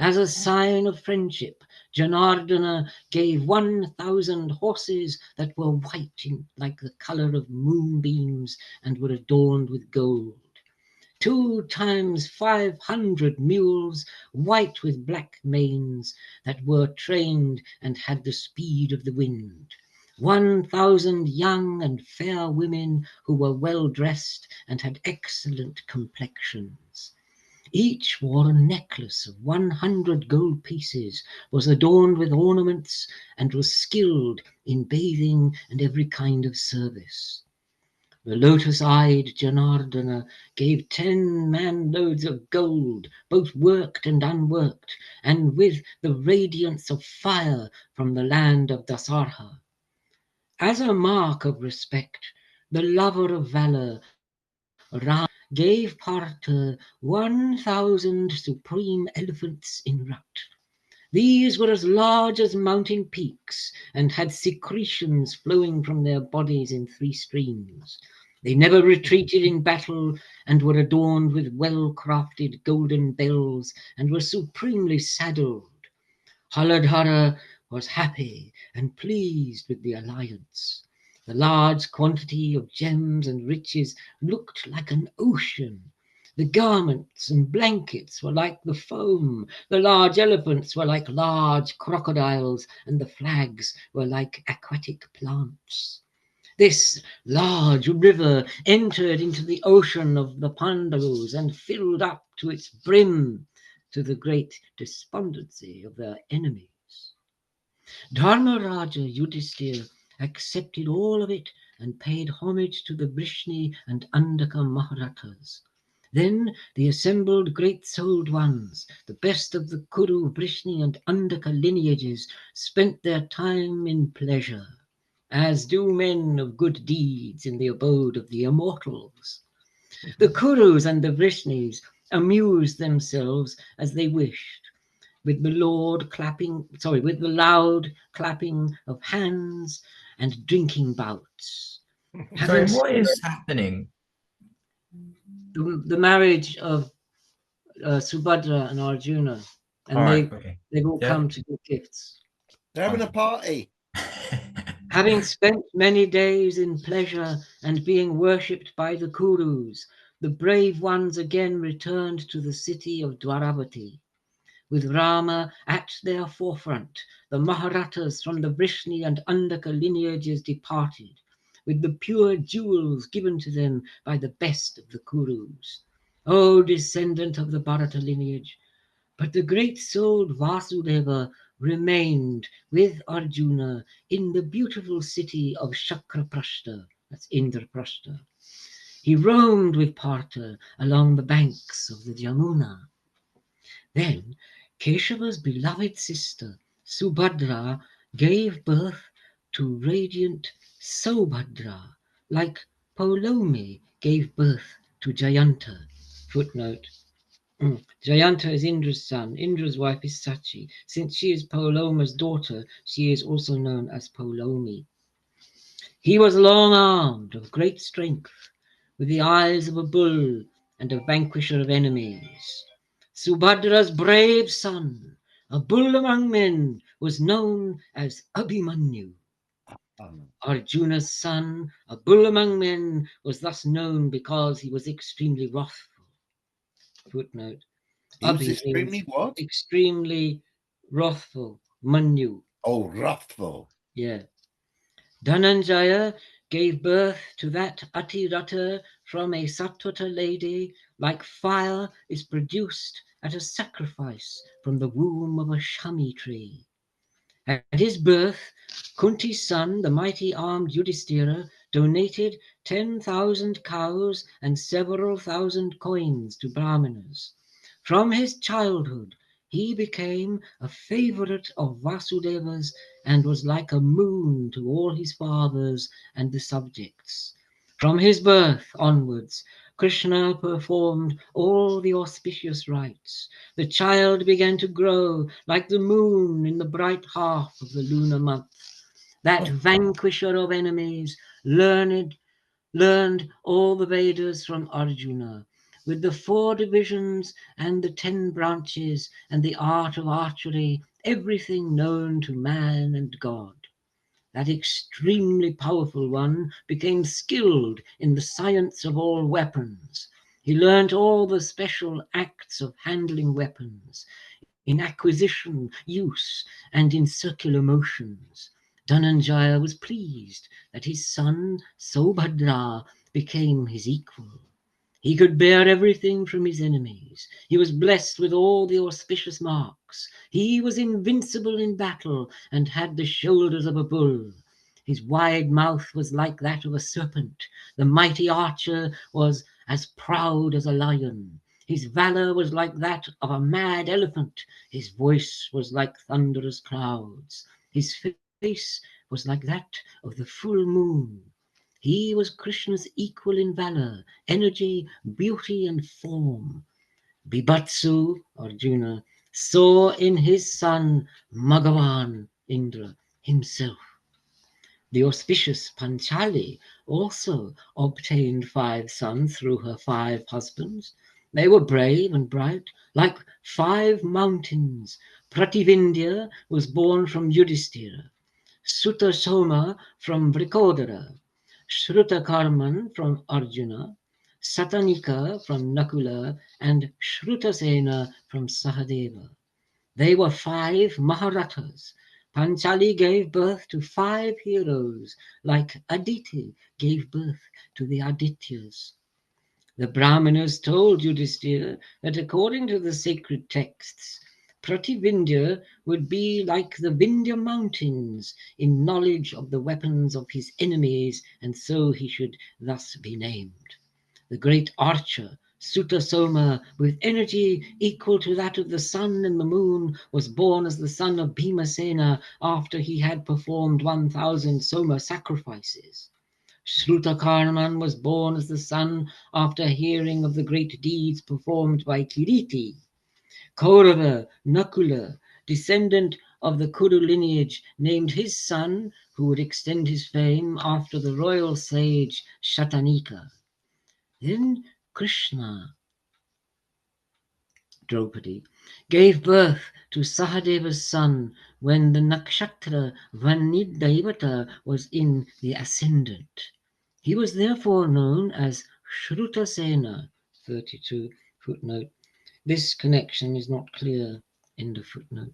As a sign of friendship, Janardana gave 1,000 horses that were white like the color of moonbeams and were adorned with gold. 2 times 500 mules, white with black manes, that were trained and had the speed of the wind. 1,000 young and fair women who were well dressed and had excellent complexions. Each wore a necklace of 100 gold pieces, was adorned with ornaments, and was skilled in bathing and every kind of service. The lotus-eyed Janardana gave 10 man-loads of gold, both worked and unworked, and with the radiance of fire from the land of Dasarha. As a mark of respect, the lover of valor, Ram, gave Partha 1,000 supreme elephants in rut. These were as large as mountain peaks and had secretions flowing from their bodies in 3 streams. They never retreated in battle and were adorned with well-crafted golden bells and were supremely saddled. Haladhara was happy and pleased with the alliance. The large quantity of gems and riches looked like an ocean. The garments and blankets were like the foam. The large elephants were like large crocodiles, and the flags were like aquatic plants. This large river entered into the ocean of the Pandavas and filled up to its brim, to the great despondency of their enemies. Dharmaraja Yudhishthira accepted all of it and paid homage to the Vrishni and Andaka Maharatas. Then the assembled great-souled ones, the best of the Kuru, Vrishni and Andaka lineages, spent their time in pleasure, as do men of good deeds in the abode of the immortals. The Kurus and the Vrishnis amused themselves as they wished, with the loud clapping of hands and drinking bouts. Sorry, what is happening? The marriage of Subhadra and Arjuna, and Okay. they've all Yeah. come to give gifts. They're having a party. Having spent many days in pleasure and being worshipped by the Kurus, the brave ones again returned to the city of Dwaravati. With Rama at their forefront, the Maharatas from the Vrishni and Andaka lineages departed, with the pure jewels given to them by the best of the Kurus. O descendant of the Bharata lineage, but the great-souled Vasudeva remained with Arjuna in the beautiful city of Shakraprashta, that's Indraprashta. He roamed with Partha along the banks of the Jamuna. Then Keshava's beloved sister Subhadra gave birth to radiant Saubhadra, like Polomi gave birth to Jayanta. Footnote. Jayanta is Indra's son. Indra's wife is Sachi. Since she is Poloma's daughter, she is also known as Polomi. He was long-armed, of great strength, with the eyes of a bull and a vanquisher of enemies. Subhadra's brave son, a bull among men, was known as Abhimanyu. Arjuna's son, a bull among men, was thus known because he was extremely wrathful. Footnote. He was Abhi extremely means what? extremely wrathful. Manyu. Oh, wrathful. Yeah. Dhananjaya gave birth to that Atirata from a Satvata lady, like fire is produced at a sacrifice from the womb of a shami tree. At his birth, Kunti's son, the mighty armed Yudhishthira, donated 10,000 cows and several thousand coins to Brahmanas. From his childhood, he became a favorite of Vasudeva's and was like a moon to all his fathers and the subjects. From his birth onwards, Krishna performed all the auspicious rites. The child began to grow like the moon in the bright half of the lunar month. That vanquisher of enemies learned all the Vedas from Arjuna, with the 4 divisions and the 10 branches and the art of archery, everything known to man and God. That extremely powerful one became skilled in the science of all weapons. He learnt all the special acts of handling weapons, in acquisition, use, and in circular motions. Dhananjaya was pleased that his son Sobhadra became his equal. He could bear everything from his enemies. He was blessed with all the auspicious marks. He was invincible in battle and had the shoulders of a bull. His wide mouth was like that of a serpent. The mighty archer was as proud as a lion. His valor was like that of a mad elephant. His voice was like thunderous clouds. His face was like that of the full moon. He was Krishna's equal in valor, energy, beauty, and form. Bibatsu, Arjuna, saw in his son Bhagavan Indra himself. The auspicious Panchali also obtained 5 sons through her 5 husbands. They were brave and bright, like 5 mountains. Prativindya was born from Yudhishthira, Sutasoma from Vrikodara, Shrutakarman from Arjuna, Satanika from Nakula, and Shrutasena from Sahadeva. They were 5 Maharathas. Panchali gave birth to 5 heroes, like Aditi gave birth to the Adityas. The Brahmanas told Yudhishthira that according to the sacred texts, Prativindya would be like the Vindhya mountains in knowledge of the weapons of his enemies, and so he should thus be named. The great archer, Sutasoma, with energy equal to that of the sun and the moon, was born as the son of Bhimasena after he had performed 1,000 Soma sacrifices. Shrutakarman was born as the son after hearing of the great deeds performed by Kiriti. Kaurava, Nakula, descendant of the Kuru lineage, named his son, who would extend his fame, after the royal sage Shatanika. Then Krishna, Draupadi, gave birth to Sahadeva's son when the nakshatra Vanidevata was in the ascendant. He was therefore known as Shrutasena. 32 footnote. This connection is not clear. End of footnote.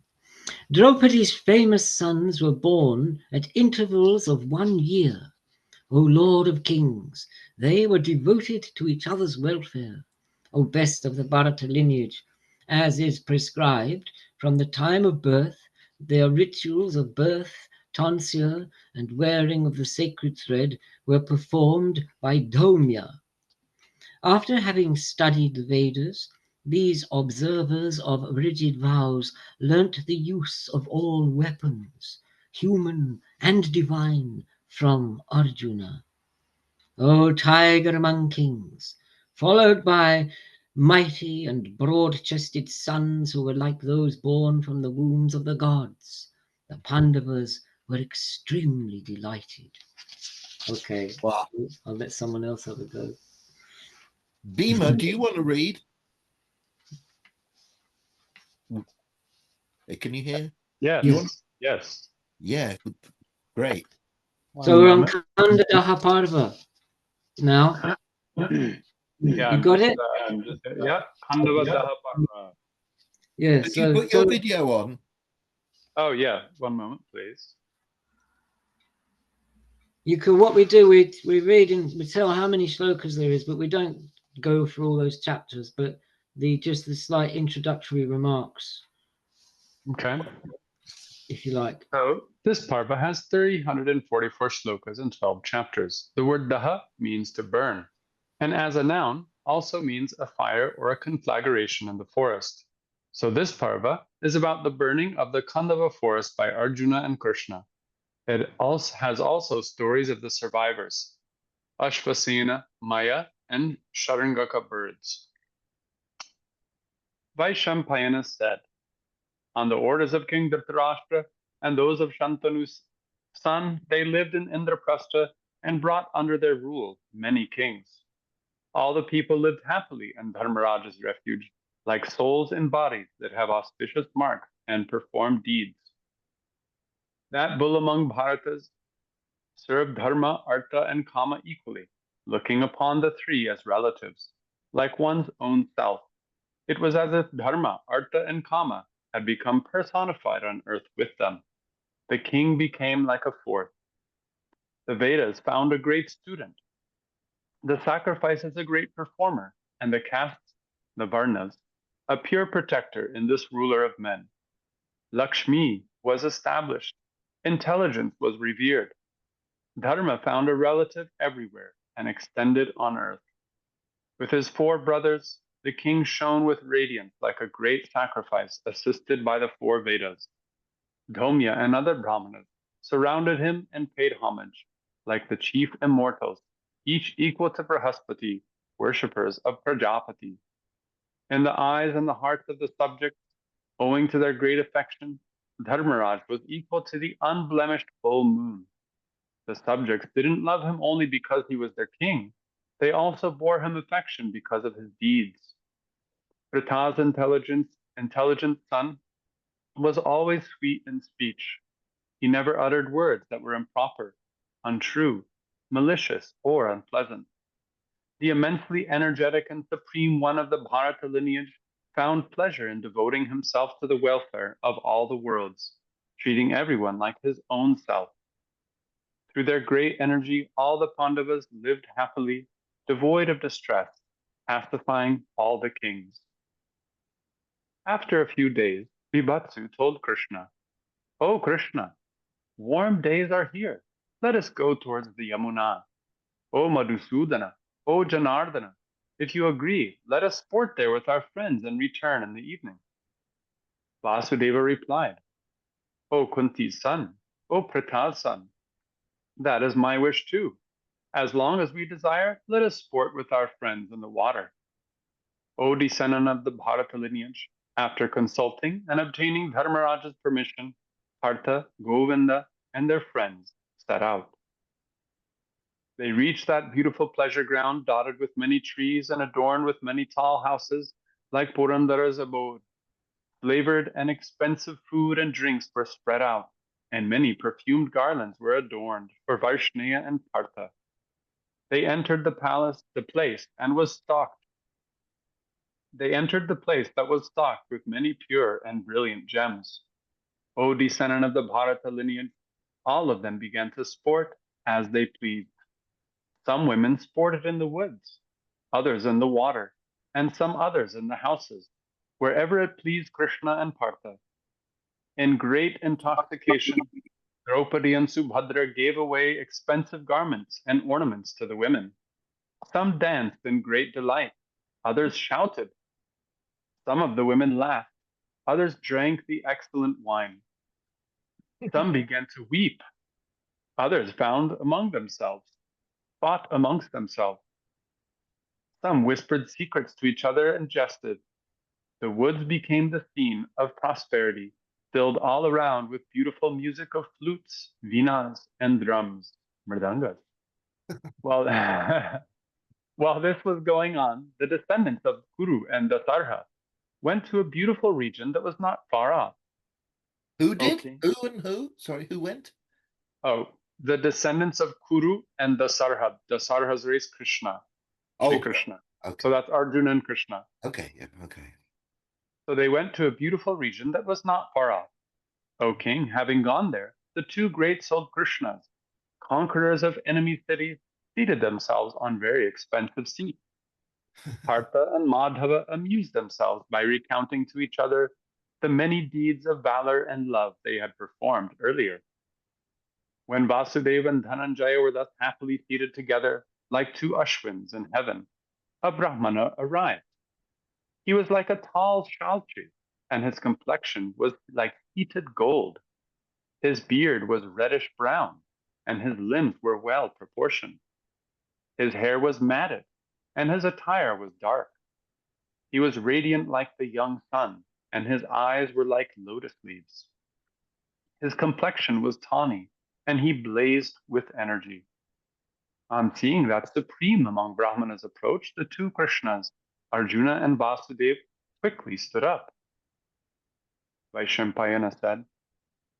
Draupadi's famous sons were born at intervals of 1 year. O Lord of Kings, they were devoted to each other's welfare. O best of the Bharata lineage, as is prescribed from the time of birth, their rituals of birth, tonsure, and wearing of the sacred thread were performed by Dhaumya. After having studied the Vedas, these observers of rigid vows learnt the use of all weapons, human and divine, from Arjuna. O tiger among kings, followed by mighty and broad-chested sons who were like those born from the wombs of the gods, the Pandavas were extremely delighted. Okay, Wow. I'll let someone else have a go. Bhima, do you want to read? Can you hear? Yes. Yes. Yeah, great. So we're on Kanda Daha Parva now. Yeah, You got it? Yeah, Khandava Daha Parva. Yeah. Did you put your video on? Oh yeah, one moment, please. You can. What we do, we read and we tell how many shlokas there is, but we don't go through all those chapters. But just the slight introductory remarks, Okay. if you like. So this parva has 344 shlokas and 12 chapters. The word daha means to burn, and as a noun also means a fire or a conflagration in the forest. So this parva is about the burning of the Khandava forest by Arjuna and Krishna. It also has stories of the survivors, Ashvasena, Maya, and Sharangaka birds. Vaishampayana said, on the orders of King Dhritarashtra and those of Shantanu's son, they lived in Indraprastha and brought under their rule many kings. All the people lived happily in Dharmaraja's refuge, like souls in bodies that have auspicious marks and perform deeds. That bull among Bharatas served Dharma, Artha, and Kama equally, looking upon the three as relatives, like one's own self. It was as if Dharma, Artha, and Kama had become personified on earth with them. The king became like a fourth. The Vedas found a great student. The sacrifices a great performer, and the castes, the Varnas, a pure protector in this ruler of men. Lakshmi was established. Intelligence was revered. Dharma found a relative everywhere and extended on earth. With his four brothers, the king shone with radiance like a great sacrifice assisted by the four Vedas. Dhaumya and other Brahmanas surrounded him and paid homage, like the chief immortals, each equal to Brahaspati, worshippers of Prajapati. In the eyes and the hearts of the subjects, owing to their great affection, Dharmaraj was equal to the unblemished full moon. The subjects didn't love him only because he was their king, they also bore him affection because of his deeds. Pritha's intelligent son was always sweet in speech. He never uttered words that were improper, untrue, malicious, or unpleasant. The immensely energetic and supreme one of the Bharata lineage found pleasure in devoting himself to the welfare of all the worlds, treating everyone like his own self. Through their great energy, all the Pandavas lived happily, devoid of distress, pacifying all the kings. After a few days, Bibhatsu told Krishna, "O Krishna, warm days are here. Let us go towards the Yamuna. O Madhusudana, O Janardana, if you agree, let us sport there with our friends and return in the evening." Vasudeva replied, "O Kunti's son, O Pritha's son, that is my wish too. As long as we desire, let us sport with our friends in the water." O descendant of the Bharata lineage, after consulting and obtaining Dharmaraja's permission, Partha, Govinda, and their friends set out. They reached that beautiful pleasure ground dotted with many trees and adorned with many tall houses, like Purandara's abode. Flavored and expensive food and drinks were spread out, and many perfumed garlands were adorned for Vaishneya and Partha. They entered the place, and was stocked. They entered the place that was stocked with many pure and brilliant gems. O descendant of the Bharata lineage, all of them began to sport as they pleased. Some women sported in the woods, others in the water, and some others in the houses, wherever it pleased Krishna and Partha. In great intoxication, Draupadi and Subhadra gave away expensive garments and ornaments to the women. Some danced in great delight, others shouted. Some of the women laughed, others drank the excellent wine. Some began to weep, others fought amongst themselves. Some whispered secrets to each other and jested. The woods became the scene of prosperity, filled all around with beautiful music of flutes, vinas, and drums, mridangas. While, while this was going on, the descendants of Kuru and Dasarha went to a beautiful region that was not far off. Who did? Okay. Who and who? Sorry, who went? Oh, the descendants of Kuru and the Sarhad. The Sarhad's race, Krishna, Sri Oh, Krishna. okay. So that's Arjuna and Krishna. Okay, yeah, okay. So they went to a beautiful region that was not far off. O king, having gone there, the two great-souled Krishnas, conquerors of enemy cities, seated themselves on very expensive seats. Partha and Madhava amused themselves by recounting to each other the many deeds of valor and love they had performed earlier. When Vasudeva and Dhananjaya were thus happily seated together, like two Ashwins in heaven, a Brahmana arrived. He was like a tall shalchi, and his complexion was like heated gold. His beard was reddish brown, and his limbs were well proportioned. His hair was matted, and his attire was dark. He was radiant like the young sun, and his eyes were like lotus leaves. His complexion was tawny, and he blazed with energy. On seeing that supreme among Brahmanas approach, the two Krishnas, Arjuna and Vasudeva, quickly stood up. Vaishampayana said,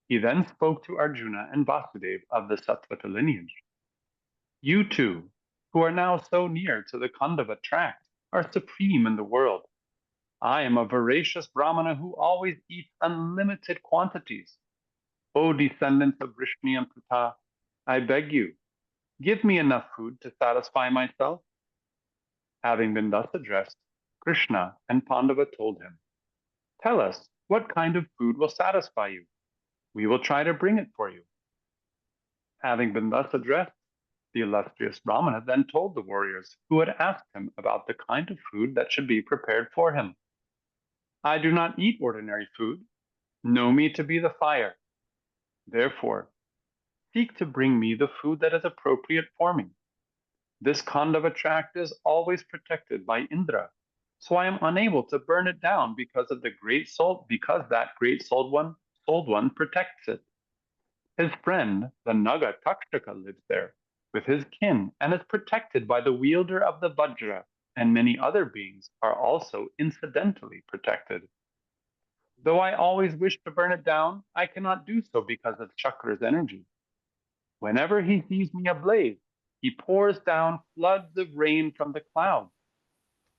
he then spoke to Arjuna and Vasudeva of the Satvata lineage. You two, who are now so near to the Khandava tract, are supreme in the world. I am a voracious Brahmana who always eats unlimited quantities. O descendants of Vrishni and Pritha, I beg you, give me enough food to satisfy myself. Having been thus addressed, Krishna and Pandava told him, tell us what kind of food will satisfy you. We will try to bring it for you. Having been thus addressed, the illustrious Brahmana then told the warriors who had asked him about the kind of food that should be prepared for him. I do not eat ordinary food. Know me to be the fire. Therefore, seek to bring me the food that is appropriate for me. This Khandava tract is always protected by Indra, so I am unable to burn it down because that great souled one protects it. His friend, the Naga Takshaka, lives there with his kin and is protected by the wielder of the Vajra, and many other beings are also incidentally protected. Though I always wish to burn it down, I cannot do so because of Chakra's energy. Whenever he sees me ablaze, he pours down floods of rain from the clouds.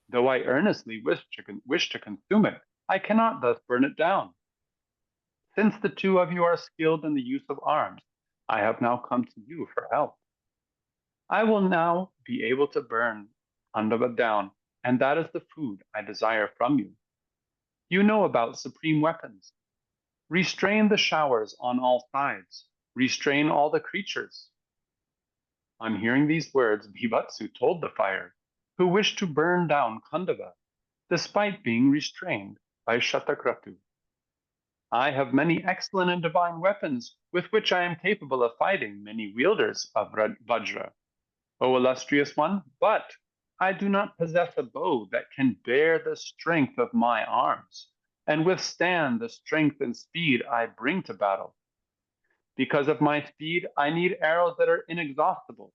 Though I earnestly wish to consume it, I cannot thus burn it down. Since the two of you are skilled in the use of arms, I have now come to you for help. I will now be able to burn Khandava down, and that is the food I desire from you. You know about supreme weapons. Restrain the showers on all sides. Restrain all the creatures. On hearing these words, Bhivatsu told the fire, who wished to burn down Khandava, despite being restrained by Shatakratu. I have many excellent and divine weapons with which I am capable of fighting many wielders of Vajra, O illustrious one, but I do not possess a bow that can bear the strength of my arms and withstand the strength and speed I bring to battle. Because of my speed, I need arrows that are inexhaustible.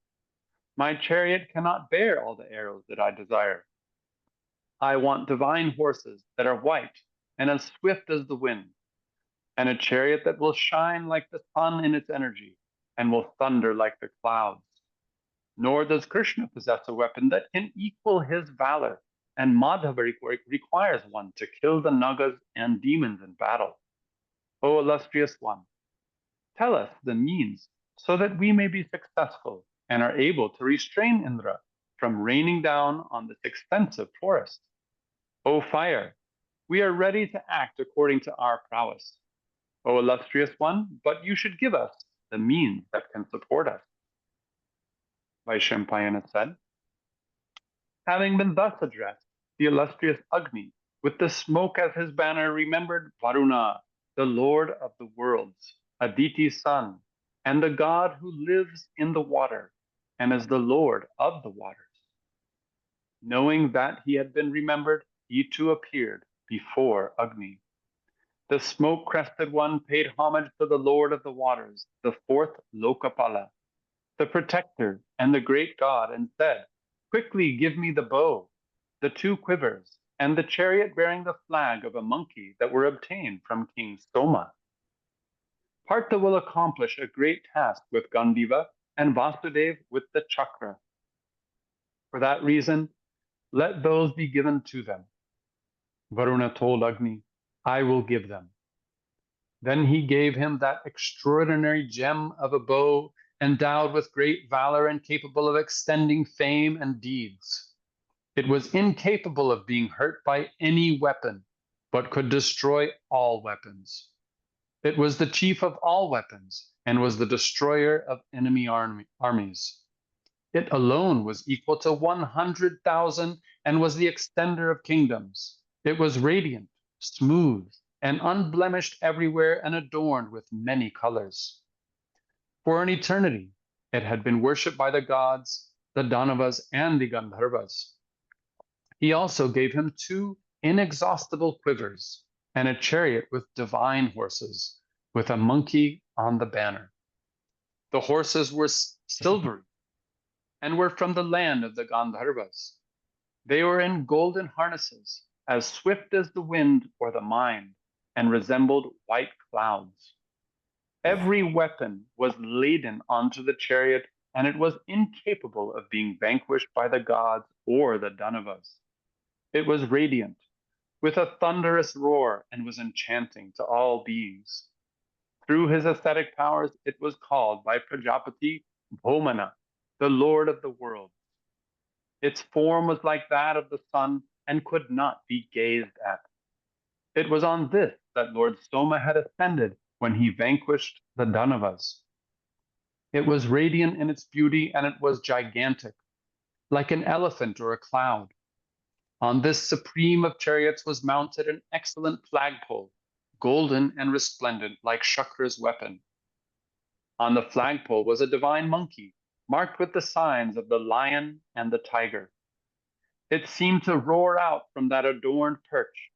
My chariot cannot bear all the arrows that I desire. I want divine horses that are white and as swift as the wind, and a chariot that will shine like the sun in its energy and will thunder like the clouds. Nor does Krishna possess a weapon that can equal his valor, and Madhava requires one to kill the Nagas and demons in battle. O illustrious one, tell us the means so that we may be successful and are able to restrain Indra from raining down on this extensive forest. O fire, we are ready to act according to our prowess. O illustrious one, but you should give us the means that can support us. Vaishampayana said, having been thus addressed, the illustrious Agni, with the smoke as his banner, remembered Varuna, the lord of the worlds, Aditi's son, and the god who lives in the water and is the lord of the waters. Knowing that he had been remembered, he too appeared before Agni. The smoke-crested one paid homage to the lord of the waters, the fourth Lokapala, the protector and the great god, and said, quickly give me the bow, the two quivers, and the chariot bearing the flag of a monkey that were obtained from King Soma. Partha will accomplish a great task with Gandiva and Vasudev with the chakra. For that reason, let those be given to them. Varuna told Agni, I will give them. Then he gave him that extraordinary gem of a bow, endowed with great valor and capable of extending fame and deeds. It was incapable of being hurt by any weapon, but could destroy all weapons. It was the chief of all weapons, and was the destroyer of enemy armies. It alone was equal to 100,000, and was the extender of kingdoms. It was radiant, smooth, and unblemished everywhere, and adorned with many colors. For an eternity, it had been worshipped by the gods, the Danavas, and the Gandharvas. He also gave him 2 inexhaustible quivers, and a chariot with divine horses, with a monkey on the banner. The horses were silvery, and were from the land of the Gandharvas. They were in golden harnesses, as swift as the wind or the mind, and resembled white clouds. Every weapon was laden onto the chariot, and it was incapable of being vanquished by the gods or the Danavas. It was radiant, with a thunderous roar, and was enchanting to all beings. Through his ascetic powers, it was called by Prajapati Bhomana, the Lord of the world. Its form was like that of the sun, and could not be gazed at. It was on this that Lord Soma had ascended when he vanquished the Danavas. It was radiant in its beauty, and it was gigantic, like an elephant or a cloud. On this supreme of chariots was mounted an excellent flagpole, golden and resplendent like Shukra's weapon. On the flagpole was a divine monkey, marked with the signs of the lion and the tiger. It seemed to roar out from that adorned perch.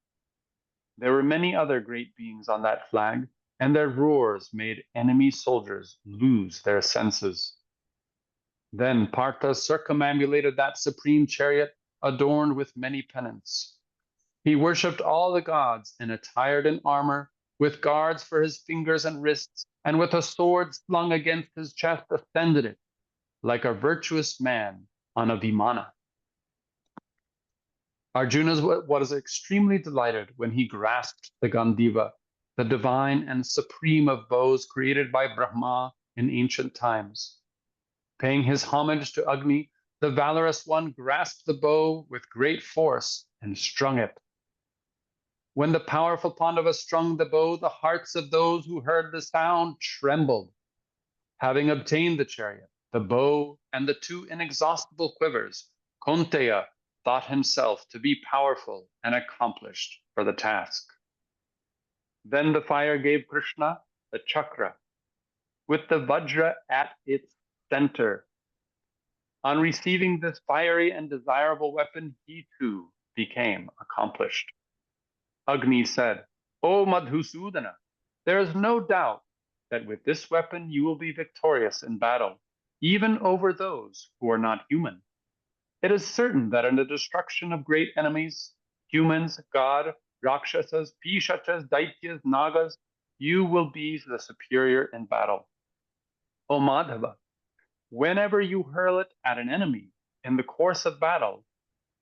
There were many other great beings on that flag, and their roars made enemy soldiers lose their senses. Then Partha circumambulated that supreme chariot, adorned with many pennants. He worshipped all the gods, and attired in armor, with guards for his fingers and wrists, and with a sword slung against his chest, ascended it, like a virtuous man on a vimana. Arjuna was extremely delighted when he grasped the Gandiva, the divine and supreme of bows created by Brahma in ancient times. Paying his homage to Agni, the valorous one grasped the bow with great force and strung it. When the powerful Pandava strung the bow, the hearts of those who heard the sound trembled. Having obtained the chariot, the bow, and the 2 inexhaustible quivers, Konteya thought himself to be powerful and accomplished for the task. Then the fire gave Krishna the chakra, with the vajra at its center. On receiving this fiery and desirable weapon, he too became accomplished. Agni said, O Madhusudana, there is no doubt that with this weapon you will be victorious in battle, even over those who are not human. It is certain that in the destruction of great enemies, humans, God, Rakshasas, Pishachas, Daityas, Nagas, you will be the superior in battle. O Madhava, whenever you hurl it at an enemy in the course of battle,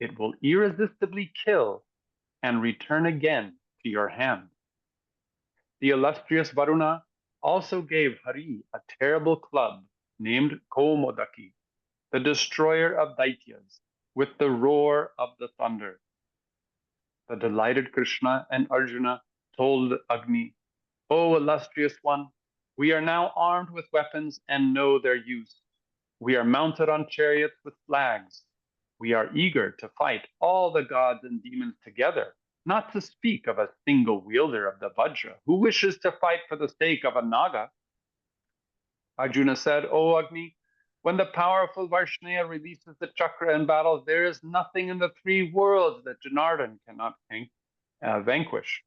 it will irresistibly kill and return again to your hand. The illustrious Varuna also gave Hari a terrible club named Kaumodaki, the destroyer of Daityas, with the roar of the thunder. The delighted Krishna and Arjuna told Agni, O illustrious one, we are now armed with weapons and know their use. We are mounted on chariots with flags. We are eager to fight all the gods and demons together, not to speak of a single wielder of the Vajra who wishes to fight for the sake of a Naga. Arjuna said, O Agni, when the powerful Varshnaya releases the chakra in battle, there is nothing in the 3 worlds that Janardhan cannot vanquish.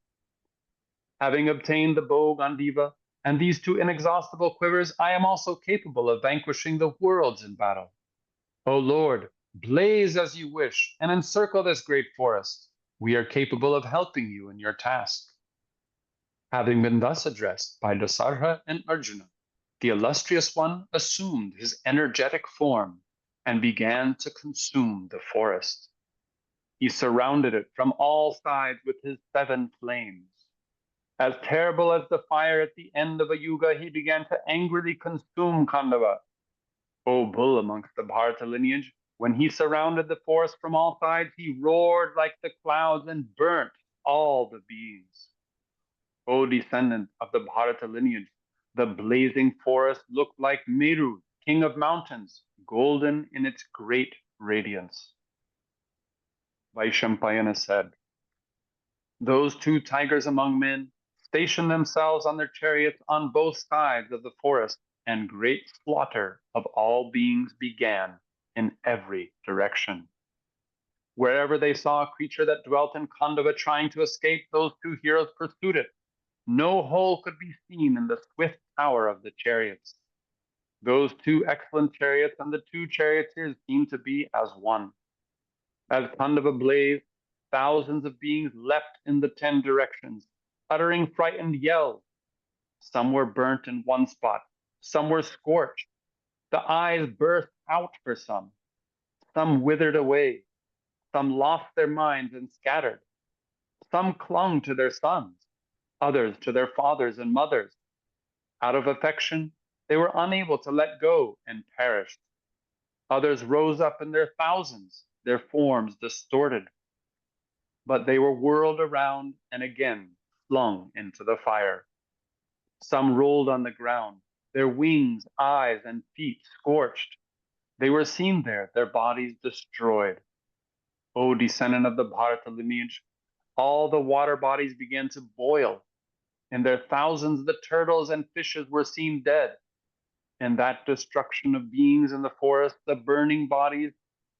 Having obtained the bow Gandiva and these 2 inexhaustible quivers, I am also capable of vanquishing the worlds in battle. O Lord, blaze as you wish and encircle this great forest. We are capable of helping you in your task. Having been thus addressed by Dasarha and Arjuna, the illustrious one assumed his energetic form and began to consume the forest. He surrounded it from all sides with his 7 flames. As terrible as the fire at the end of a yuga, he began to angrily consume Khandava. O bull amongst the Bharata lineage, when he surrounded the forest from all sides, he roared like the clouds and burnt all the beings. O descendant of the Bharata lineage, the blazing forest looked like Meru, king of mountains, golden in its great radiance. Vaishampayana said, those 2 tigers among men stationed themselves on their chariots on both sides of the forest, and great slaughter of all beings began in every direction. Wherever they saw a creature that dwelt in Khandava trying to escape, those 2 heroes pursued it. No hole could be seen in the swift power of the chariots. Those 2 excellent chariots and the 2 charioteers seemed to be as one. As Khandava blazed, thousands of beings leapt in the 10 directions, uttering frightened yells. Some were burnt in one spot, some were scorched. The eyes burst out for some withered away, some lost their minds and scattered. Some clung to their sons, others to their fathers and mothers. Out of affection, they were unable to let go and perished. Others rose up in their thousands, their forms distorted. But they were whirled around and again flung into the fire. Some rolled on the ground, their wings, eyes, and feet scorched. They were seen there, their bodies destroyed. O descendant of the Bharata lineage, all the water bodies began to boil. In their thousands, the turtles and fishes were seen dead. In that destruction of beings in the forest, the burning bodies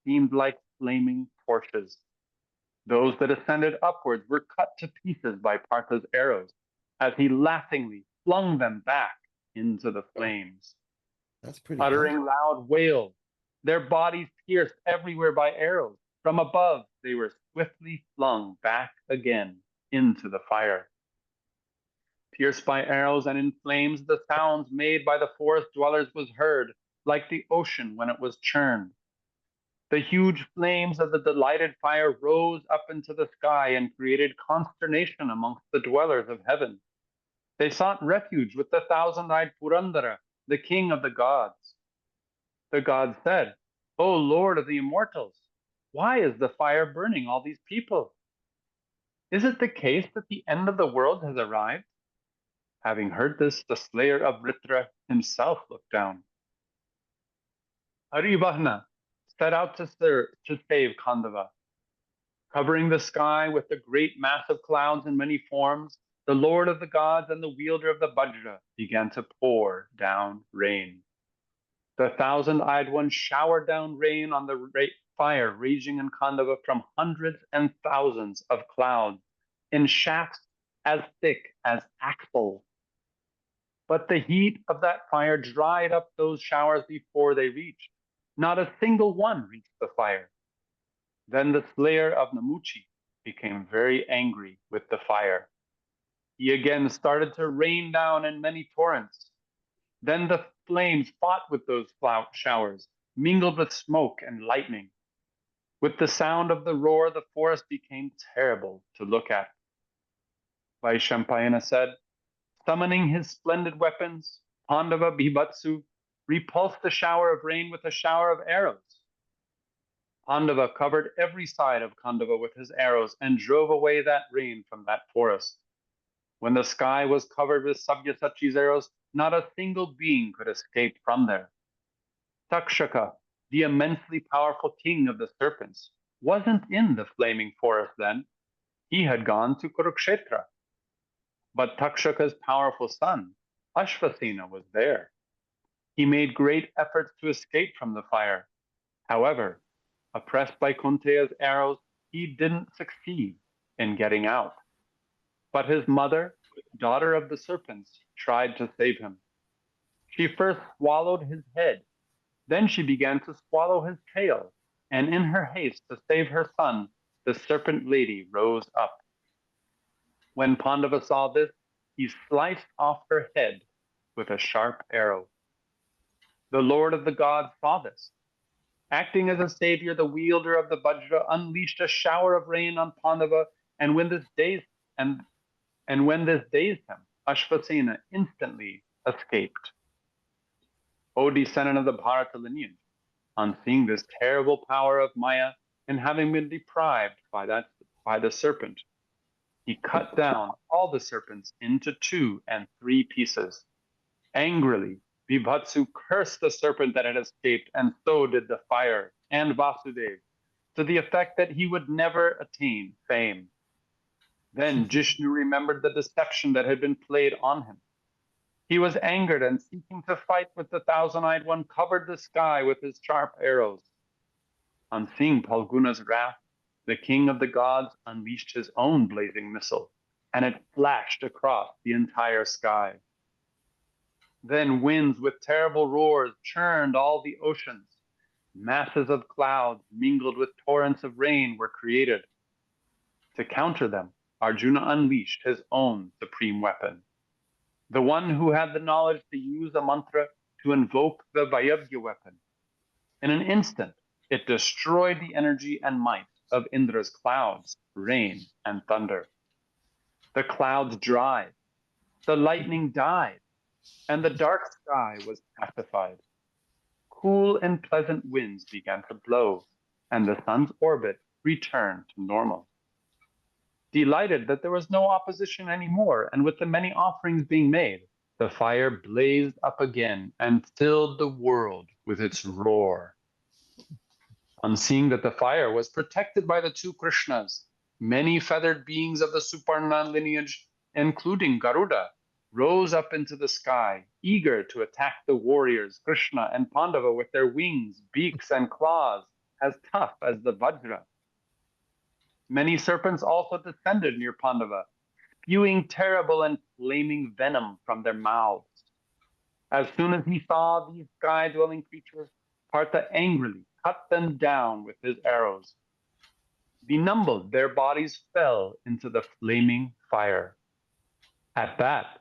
seemed like flaming torches. Those that ascended upwards were cut to pieces by Partha's arrows, as he laughingly flung them back into the flames. That's pretty Uttering loud wails, their bodies pierced everywhere by arrows. From above, they were swiftly flung back again into the fire. Pierced by arrows and in flames, the sounds made by the forest dwellers was heard, like the ocean when it was churned. The huge flames of the delighted fire rose up into the sky and created consternation amongst the dwellers of heaven. They sought refuge with the 1,000-eyed Purandara, the king of the gods. The gods said, O Lord of the immortals, why is the fire burning all these people? Is it the case that the end of the world has arrived? Having heard this, the slayer of Vritra himself looked down. Haribhahna set out to save Khandava. Covering the sky with the great mass of clouds in many forms, the Lord of the gods and the wielder of the Vajra began to pour down rain. The 1,000-eyed one showered down rain on the fire raging in Khandava from hundreds and thousands of clouds in shafts as thick as axles. But the heat of that fire dried up those showers before they reached. Not a single one reached the fire. Then the slayer of Namuchi became very angry with the fire. He again started to rain down in many torrents. Then the flames fought with those showers, mingled with smoke and lightning. With the sound of the roar, the forest became terrible to look at. Vaishampayana said, summoning his splendid weapons, Pandava Bhibatsu repulsed the shower of rain with a shower of arrows. Pandava covered every side of Khandava with his arrows and drove away that rain from that forest. When the sky was covered with Sabyasachi's arrows, not a single being could escape from there. Takshaka, the immensely powerful king of the serpents, wasn't in the flaming forest then. He had gone to Kurukshetra. But Takshaka's powerful son, Ashvasena, was there. He made great efforts to escape from the fire. However, oppressed by Kunteya's arrows, he didn't succeed in getting out. But his mother, daughter of the serpents, tried to save him. She first swallowed his head, then she began to swallow his tail, and in her haste to save her son, the serpent lady rose up. When Pandava saw this, he sliced off her head with a sharp arrow. The Lord of the gods saw this. Acting as a savior, the wielder of the Vajra unleashed a shower of rain on Pandava, and when this dazed him, Ashvasena instantly escaped. O descendant of the Bharata lineage, on seeing this terrible power of Maya and having been deprived by the serpent, he cut down all the serpents into 2 and 3 pieces. Angrily, Vibhatsu cursed the serpent that had escaped, and so did the fire and Vasudev, to the effect that he would never attain fame. Then Jishnu remembered the deception that had been played on him. He was angered, and seeking to fight with the thousand-eyed one, covered the sky with his sharp arrows. On seeing Palguna's wrath, the king of the gods unleashed his own blazing missile, and it flashed across the entire sky. Then winds with terrible roars churned all the oceans. Masses of clouds mingled with torrents of rain were created. To counter them, Arjuna unleashed his own supreme weapon, the one who had the knowledge to use a mantra to invoke the Vayabhya weapon. In an instant, it destroyed the energy and might of Indra's clouds, rain, and thunder. The clouds dried, the lightning died, and the dark sky was pacified. Cool and pleasant winds began to blow, and the sun's orbit returned to normal. Delighted that there was no opposition anymore, and with the many offerings being made, the fire blazed up again and filled the world with its roar. On seeing that the fire was protected by the 2 Krishnas, many feathered beings of the Suparna lineage, including Garuda, rose up into the sky, eager to attack the warriors Krishna and Pandava with their wings, beaks, and claws, as tough as the Vajra. Many serpents also descended near Pandava, spewing terrible and flaming venom from their mouths. As soon as he saw these sky-dwelling creatures, Partha angrily cut them down with his arrows. Benumbed, their bodies fell into the flaming fire. At that,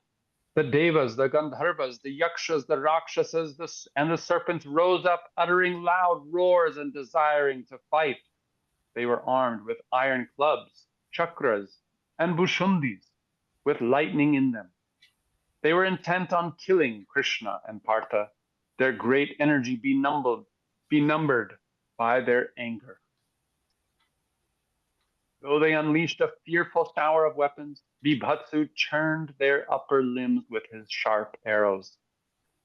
the Devas, the Gandharvas, the Yakshas, the Rakshasas, and the serpents rose up, uttering loud roars and desiring to fight. They were armed with iron clubs, chakras, and bushundis, with lightning in them. They were intent on killing Krishna and Partha, their great energy benumbered by their anger. Though they unleashed a fearful shower of weapons, Vibhatsu churned their upper limbs with his sharp arrows.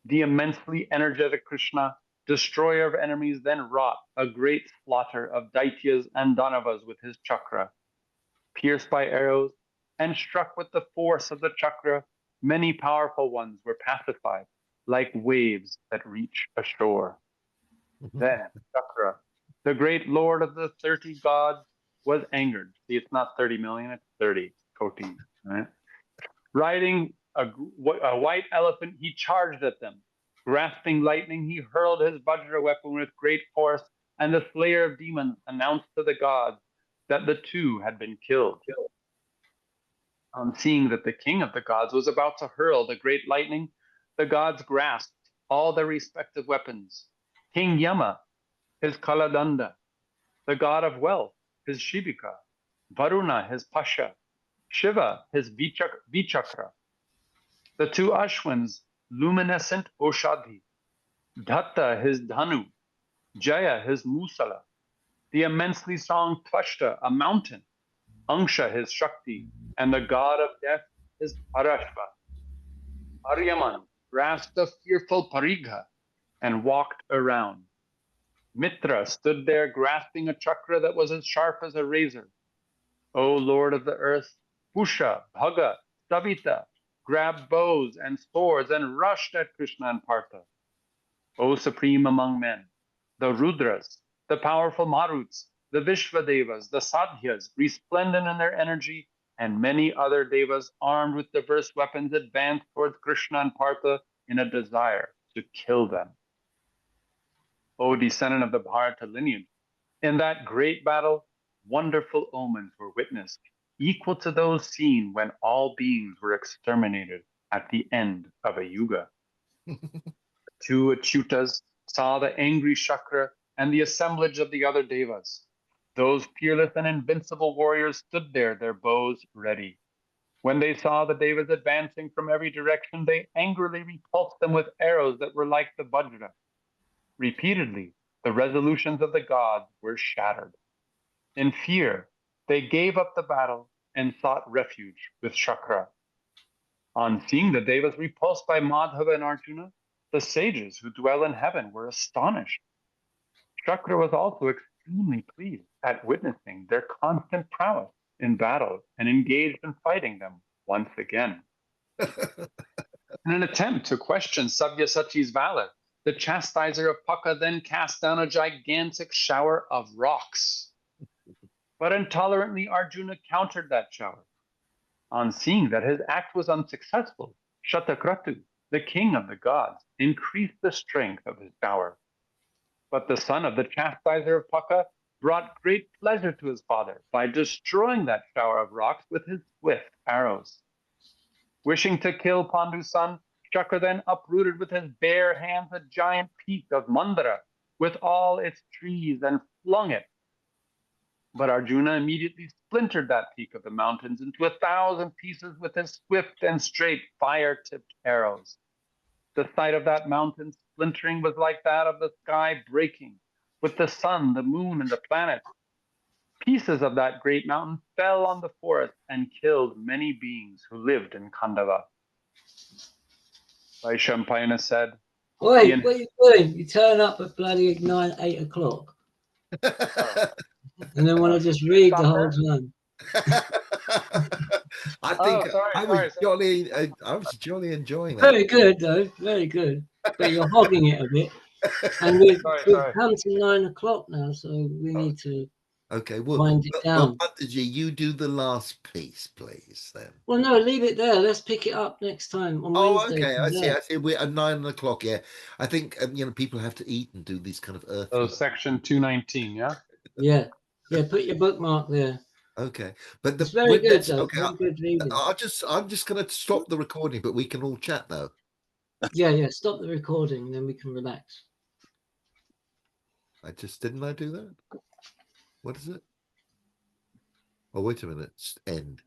The immensely energetic Krishna, destroyer of enemies, then wrought a great slaughter of Daityas and Danavas with his chakra. Pierced by arrows and struck with the force of the chakra, many powerful ones were pacified, like waves that reach a shore. Then Chakra, the great lord of the 30 gods, was angered. See, it's not 30 million, it's 30 koti, right? Riding a white elephant, he charged at them. Grasping lightning, he hurled his Vajra weapon with great force, and the slayer of demons announced to the gods that the 2 had been killed. On seeing that the king of the gods was about to hurl the great lightning, the gods grasped all their respective weapons. King Yama, his Kaladanda, the god of wealth, his Shivika, Varuna, his Pasha, Shiva, his Vichakra, the 2 Ashwins, luminescent Oshadhi, Dhatta, his Dhanu, Jaya, his Musala, the immensely strong Tvashta, a mountain, Angsha, his Shakti, and the god of death, his Parashva. Aryaman grasped the fearful Parigha and walked around. Mitra stood there grasping a chakra that was as sharp as a razor. O Lord of the earth, Pusha, Bhaga, Savita grabbed bows and swords and rushed at Krishna and Partha. O supreme among men, the Rudras, the powerful Maruts, the Vishvadevas, the Sadhyas, resplendent in their energy, and many other devas armed with diverse weapons advanced towards Krishna and Partha in a desire to kill them. O descendant of the Bharata lineage, in that great battle, wonderful omens were witnessed, equal to those seen when all beings were exterminated at the end of a yuga. Two Achyutas saw the angry Shakra and the assemblage of the other Devas. Those fearless and invincible warriors stood there, their bows ready. When they saw the Devas advancing from every direction, they angrily repulsed them with arrows that were like the Vajra. Repeatedly, the resolutions of the gods were shattered. In fear, they gave up the battle and sought refuge with Shakra. On seeing the Devas repulsed by Madhava and Arjuna, the sages who dwell in heaven were astonished. Shakra was also extremely pleased at witnessing their constant prowess in battle and engaged in fighting them once again. In an attempt to question Sabyasachi's valor, the chastiser of Paka then cast down a gigantic shower of rocks. But intolerantly, Arjuna countered that shower. On seeing that his act was unsuccessful, Shatakratu, the king of the gods, increased the strength of his shower. But the son of the chastiser of Paka brought great pleasure to his father by destroying that shower of rocks with his swift arrows. Wishing to kill Pandu's son, Shakra then uprooted with his bare hands a giant peak of Mandara with all its trees and flung it. But Arjuna immediately splintered that peak of the mountains into 1,000 pieces with his swift and straight fire-tipped arrows. The sight of that mountain splintering was like that of the sky breaking, with the sun, the moon, and the planets. Pieces of that great mountain fell on the forest and killed many beings who lived in Khandava. Vaishampayana said, Oi, what are you doing? You turn up at bloody 8 o'clock and then want to just read the whole time. I think sorry, I was jolly enjoying that. Very good, though. Very good. But you're hogging it a bit. And we've come to 9 o'clock now, so we need to wind it down. Well, you do the last piece, please, then. Well, no, leave it there. Let's pick it up next time on Wednesday. Okay. I see. We're at 9 o'clock. Yeah, I think people have to eat and do these kind of earth. So section 219, yeah. Yeah. Put your bookmark there. Okay, but it's very good, though. Okay, very good reading. I'm just going to stop the recording, but we can all chat now. Yeah. Stop the recording, then we can relax. Didn't I do that? What is it? Oh, wait a minute. End.